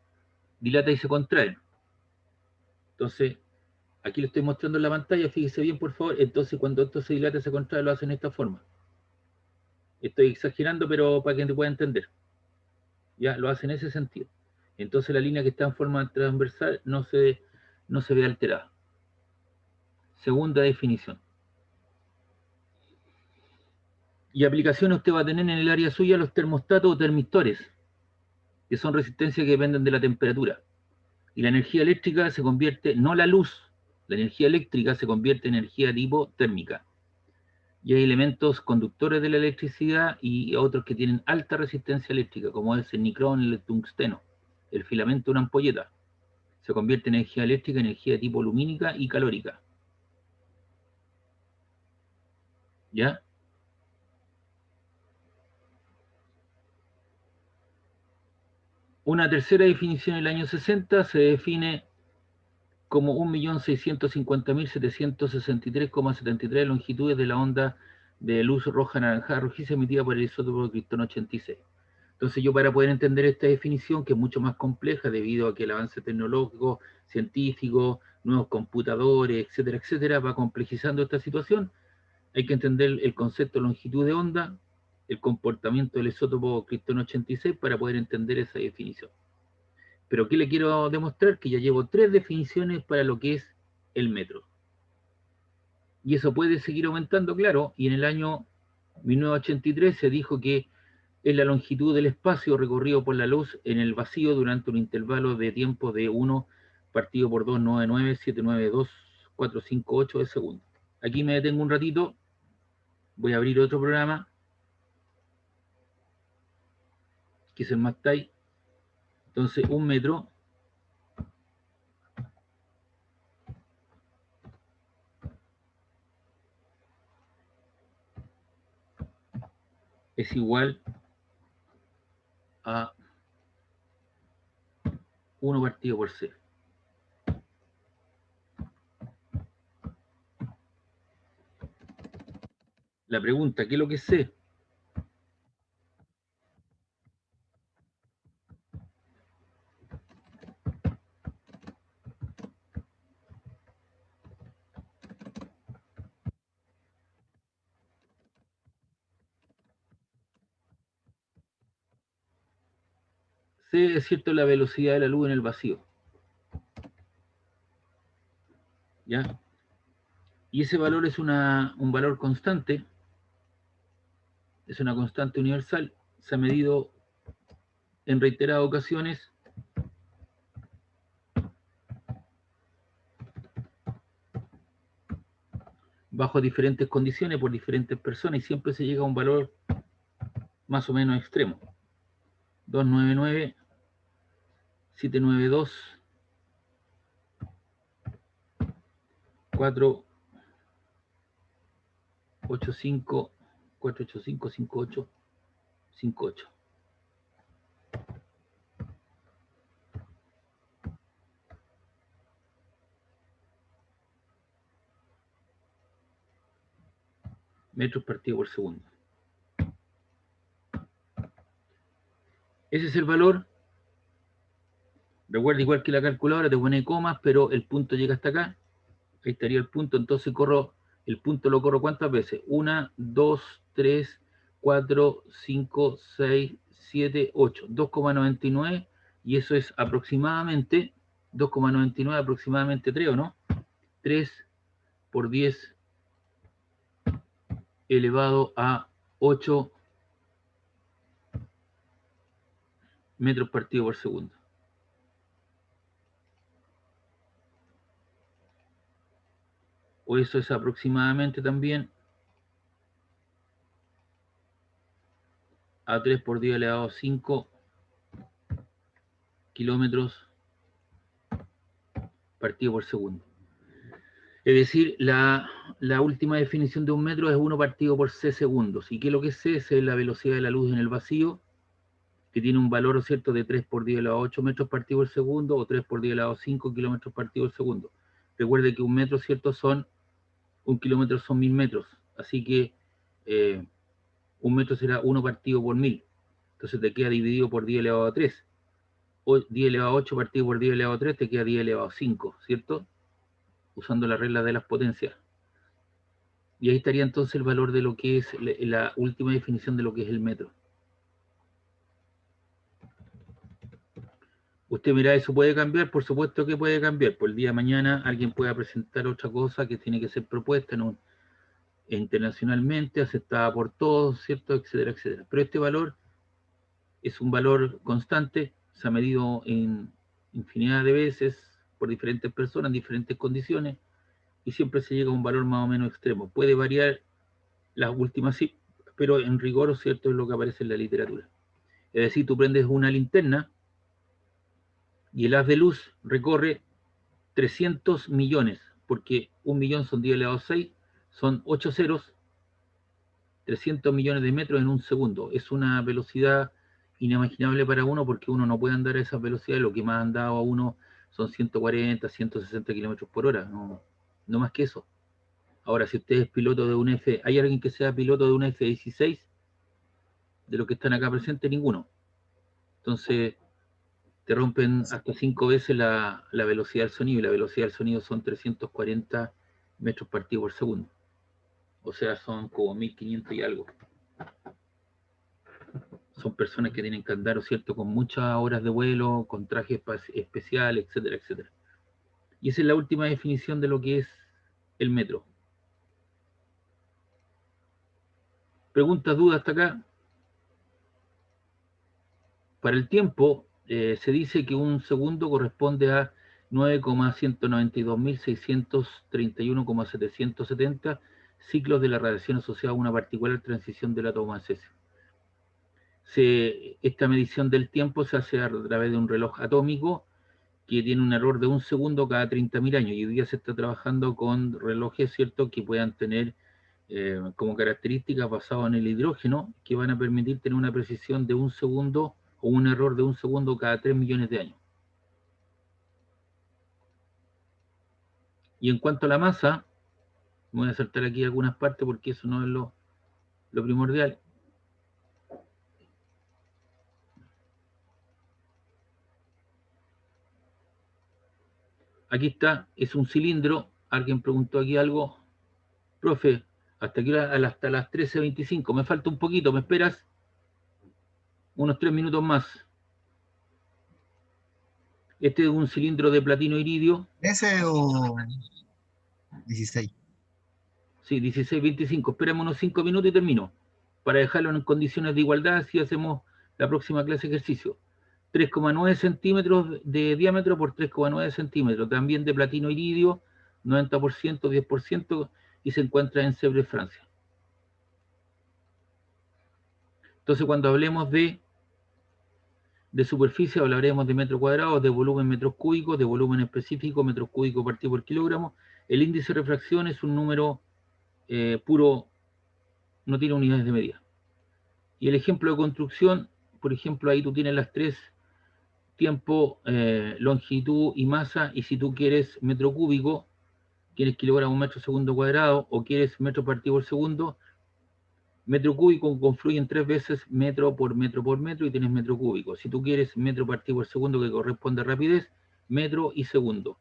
dilatan y se contraen. Entonces, aquí lo estoy mostrando en la pantalla, fíjese bien por favor. Entonces, cuando esto se dilata y se contrae, lo hacen de esta forma. Estoy exagerando, pero para que te pueda entender. Ya lo hace en ese sentido. Entonces la línea que está en forma transversal no se ve alterada. Segunda definición. Y aplicaciones usted va a tener en el área suya los termostatos o termistores, que son resistencias que dependen de la temperatura. Y la energía eléctrica se convierte, no la luz, la energía eléctrica se convierte en energía tipo térmica. Y hay elementos conductores de la electricidad y otros que tienen alta resistencia eléctrica, como es el nicrón, el tungsteno, el filamento de una ampolleta. Se convierte en energía eléctrica, energía de tipo lumínica y calórica. ¿Ya? Una tercera definición en el año 60 se define como 1.650.763,73 longitudes de la onda de luz roja, anaranjada, rojiza emitida por el isótopo de criptón 86. Entonces yo, para poder entender esta definición, que es mucho más compleja debido a que el avance tecnológico, científico, nuevos computadores, etcétera, etcétera, va complejizando esta situación, hay que entender el concepto de longitud de onda, el comportamiento del isótopo criptón 86 para poder entender esa definición. Pero ¿qué le quiero demostrar? Que ya llevo 3 definiciones para lo que es el metro. Y eso puede seguir aumentando, claro, y en el año 1983 se dijo que es la longitud del espacio recorrido por la luz en el vacío durante un intervalo de tiempo de 1 partido por 299,792,458 de segundo. Aquí me detengo un ratito, voy a abrir otro programa, que es el MacTime. Entonces, un metro es igual a 1 partido por C. La pregunta, ¿qué es lo que es C? C es cierto, la velocidad de la luz en el vacío. ¿Ya? Y ese valor es un valor constante, es una constante universal, se ha medido en reiteradas ocasiones bajo diferentes condiciones por diferentes personas y siempre se llega a un valor más o menos extremo. 299, 792, 485, 485, 58, 58. Metros partido por segundo. Ese es el valor. Recuerda, igual que la calculadora, te pone comas, pero el punto llega hasta acá. Ahí estaría el punto, entonces corro, el punto lo corro ¿cuántas veces? 1, 2, 3, 4, 5, 6, 7, 8. 2,99, y eso es aproximadamente 2,99, aproximadamente 3, ¿o no? 3 por 10 elevado a 8 metros partido por segundo. O eso es aproximadamente también a 3 por 10 elevado a 5 kilómetros partido por segundo. Es decir, la última definición de un metro es 1 partido por c segundos. ¿Y qué es lo que es c? Es la velocidad de la luz en el vacío, que tiene un valor, ¿cierto?, de 3 por 10 elevado a 8 metros partido por segundo, o 3 por 10 elevado a 5 kilómetros partido por segundo. Recuerde que un metro, ¿cierto?, un kilómetro son 1000 metros. Así que un metro será 1 partido por 1000. Entonces te queda dividido por 10 elevado a 3. O 10 elevado a 8 partido por 10 elevado a 3 te queda 10 elevado a 5, ¿cierto? Usando la regla de las potencias. Y ahí estaría entonces el valor de lo que es la última definición de lo que es el metro. Usted mira, eso puede cambiar, por supuesto que puede cambiar. Por el día de mañana alguien pueda presentar otra cosa que tiene que ser propuesta internacionalmente, aceptada por todos, ¿cierto? Etcétera, etcétera. Pero este valor es un valor constante, se ha medido en infinidad de veces por diferentes personas en diferentes condiciones y siempre se llega a un valor más o menos extremo. Puede variar las últimas sí, pero en rigor, ¿cierto?, es lo que aparece en la literatura. Es decir, tú prendes una linterna y el haz de luz recorre 300 millones, porque 1 millón son 10 elevado a 6, son 8 ceros, 300 millones de metros en un segundo. Es una velocidad inimaginable para uno, porque uno no puede andar a esas velocidades. Lo que más ha andado a uno son 140, 160 kilómetros por hora, no más que eso. Ahora, si usted es piloto de un F, ¿hay alguien que sea piloto de un F-16? De los que están acá presentes, ninguno. Entonces, te rompen hasta 5 veces la velocidad del sonido, y la velocidad del sonido son 340 metros partido por segundo. O sea, son como 1500 y algo. Son personas que tienen que andar, ¿cierto?, con muchas horas de vuelo, con trajes especiales, etcétera, etcétera. Y esa es la última definición de lo que es el metro. ¿Preguntas, dudas hasta acá? Para el tiempo, se dice que un segundo corresponde a 9,192.631,770 ciclos de la radiación asociada a una particular transición del átomo de cesio. Esta medición del tiempo se hace a través de un reloj atómico que tiene un error de un segundo cada 30.000 años, y hoy día se está trabajando con relojes, ¿cierto?, que puedan tener como características basadas en el hidrógeno, que van a permitir tener una precisión de un segundo o un error de un segundo cada 3 millones de años. Y en cuanto a la masa, voy a saltar aquí algunas partes porque eso no es lo primordial. Aquí está, es un cilindro. Alguien preguntó aquí algo. Profe, hasta las 13:25. Me falta un poquito, ¿me esperas? Unos 3 minutos más. Este es un cilindro de platino iridio. ¿13 o 16? Sí, 16:25. Espérame unos 5 minutos y termino. Para dejarlo en condiciones de igualdad, si hacemos la próxima clase de ejercicio. 3,9 centímetros de diámetro por 3,9 centímetros. También de platino iridio, 90%, 10%, y se encuentra en Sèvres, Francia. Entonces, cuando hablemos de superficie, hablaremos de metros cuadrados, de volumen metros cúbicos, de volumen específico, metros cúbicos partido por kilogramo. El índice de refracción es un número puro, no tiene unidades de medida. Y el ejemplo de construcción, por ejemplo, ahí tú tienes las tres: tiempo, longitud y masa. Y si tú quieres metro cúbico, quieres kilogramo metro segundo cuadrado, o quieres metro partido por segundo, metro cúbico confluyen 3 veces metro por metro y tienes metro cúbico. Si tú quieres metro partido por segundo, que corresponde a rapidez, metro y segundo.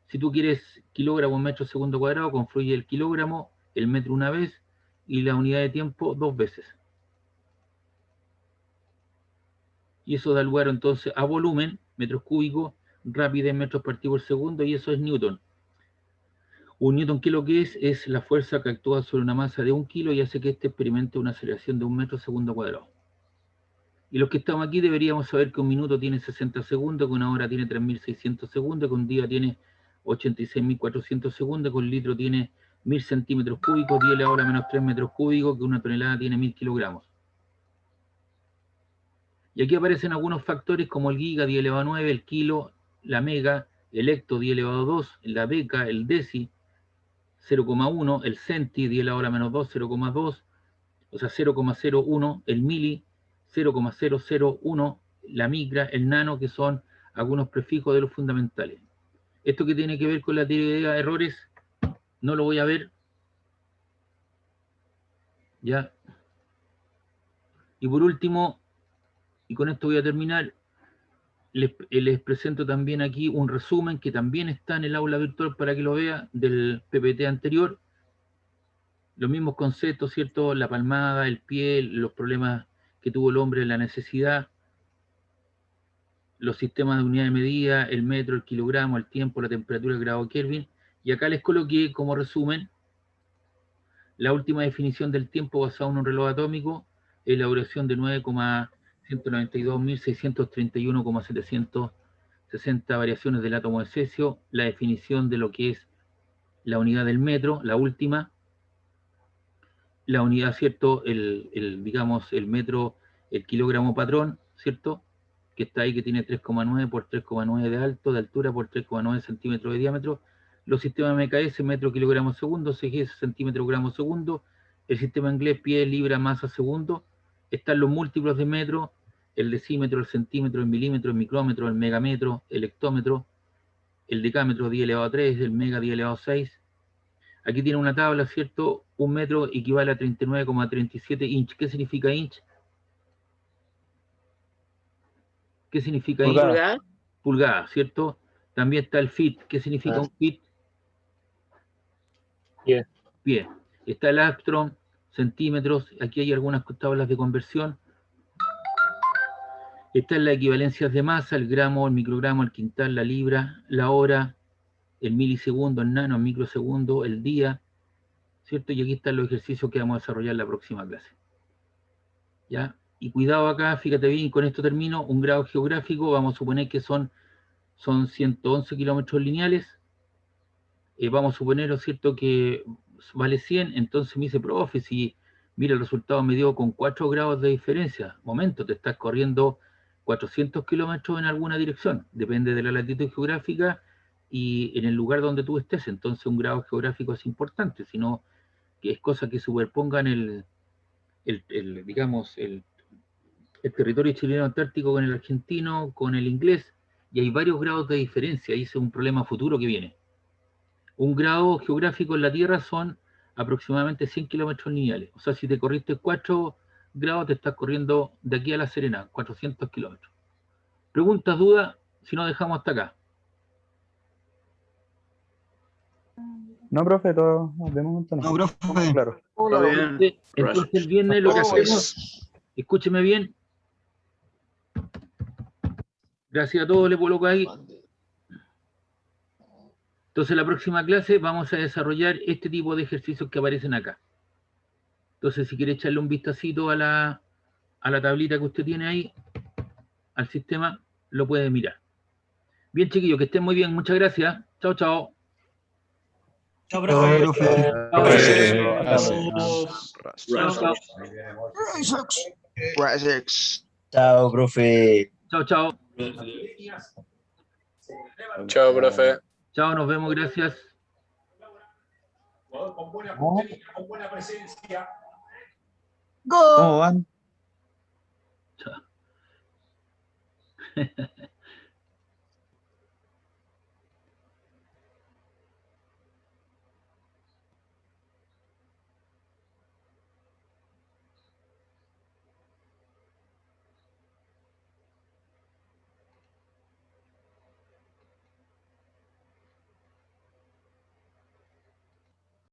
Si tú quieres kilogramo metro segundo cuadrado, confluye el kilogramo, el metro una vez y la unidad de tiempo 2 veces. Y eso da lugar entonces a volumen, metros cúbicos, rapidez, metros partido por segundo, y eso es Newton. Un Newton, ¿qué es lo que es? Es la fuerza que actúa sobre una masa de 1 kilo y hace que éste experimente una aceleración de 1 metro segundo cuadrado. Y los que estamos aquí deberíamos saber que un minuto tiene 60 segundos, que una hora tiene 3.600 segundos, que un día tiene 86.400 segundos, que un litro tiene 1.000 centímetros cúbicos, 10 a la hora menos 3 metros cúbicos, que una tonelada tiene 1.000 kilogramos. Y aquí aparecen algunos factores como el giga, 10 elevado a 9, el kilo, la mega, el hecto, 10 elevado a 2, la deca, el deci, 0,1, el centi, 10 a la hora menos 2, 0,2, o sea, 0,01, el mili, 0,001, la micra, el nano, que son algunos prefijos de los fundamentales. Esto que tiene que ver con la teoría de errores, no lo voy a ver. Ya. Y por último, y con esto voy a terminar, les presento también aquí un resumen que también está en el aula virtual para que lo vea, del PPT anterior. Los mismos conceptos, ¿cierto? La palmada, el pie, los problemas que tuvo el hombre en la necesidad, los sistemas de unidad de medida, el metro, el kilogramo, el tiempo, la temperatura, el grado Kelvin. Y acá les coloqué como resumen la última definición del tiempo basado en un reloj atómico, elaboración de 9,192.631,760 variaciones del átomo de cesio, la definición de lo que es la unidad del metro, la última, la unidad, ¿cierto? Digamos, el metro, el kilogramo patrón, ¿cierto? Que está ahí, que tiene 3,9 por 3,9 de altura por 3,9 centímetros de diámetro. Los sistemas MKS, metro, kilogramo, segundo, CGS, centímetro, gramo, segundo. El sistema inglés, pie, libra, masa, segundo. Están los múltiplos de metro, el decímetro, el centímetro, el milímetro, el micrómetro, el megámetro, el hectómetro, el decámetro, 10 elevado a 3, el mega, 10 elevado a 6. Aquí tiene una tabla, ¿cierto? 1 metro equivale a 39,37 inch. ¿Qué significa inch? ¿Qué significa inch? Pulgada. Pulgada, ¿cierto? También está el feet. ¿Qué significa un feet? Pie. Pie. Está el Armstrong, centímetros. Aquí hay algunas tablas de conversión. Están las equivalencias de masa, el gramo, el microgramo, el quintal, la libra, la hora, el milisegundo, el nano, el microsegundo, el día, ¿cierto? Y aquí están los ejercicios que vamos a desarrollar en la próxima clase. ¿Ya? Y cuidado acá, fíjate bien, con esto termino, un grado geográfico, vamos a suponer que son 111 kilómetros lineales, vamos a suponer, ¿no es cierto?, que vale 100, entonces me dice, profe, si mira el resultado me dio con 4 grados de diferencia, momento, te estás corriendo 400 kilómetros en alguna dirección, depende de la latitud geográfica y en el lugar donde tú estés, entonces un grado geográfico es importante, sino que es cosa que superpongan digamos, el territorio chileno antártico con el argentino, con el inglés, y hay varios grados de diferencia, y ese es un problema futuro que viene. Un grado geográfico en la Tierra son aproximadamente 100 kilómetros lineales, o sea, si te corriste 4 grados, te estás corriendo de aquí a La Serena, 400 kilómetros. ¿Preguntas, dudas? Si no, dejamos hasta acá. No, profe, todo de momento no. No, profe. Claro. Entonces el viernes lo que hacemos, escúcheme bien. Gracias a todos, le coloco ahí. Entonces la próxima clase vamos a desarrollar este tipo de ejercicios que aparecen acá. Entonces si quiere echarle un vistacito a la tablita que usted tiene ahí, al sistema, lo puede mirar. Bien, chiquillos, que estén muy bien. Muchas gracias. Chao, chao. Chao, Chao, profe. profe. Chao, profe. Chao, chao. Chao, profe. Chao, nos vemos. Gracias. ¿Cómo van? Chao.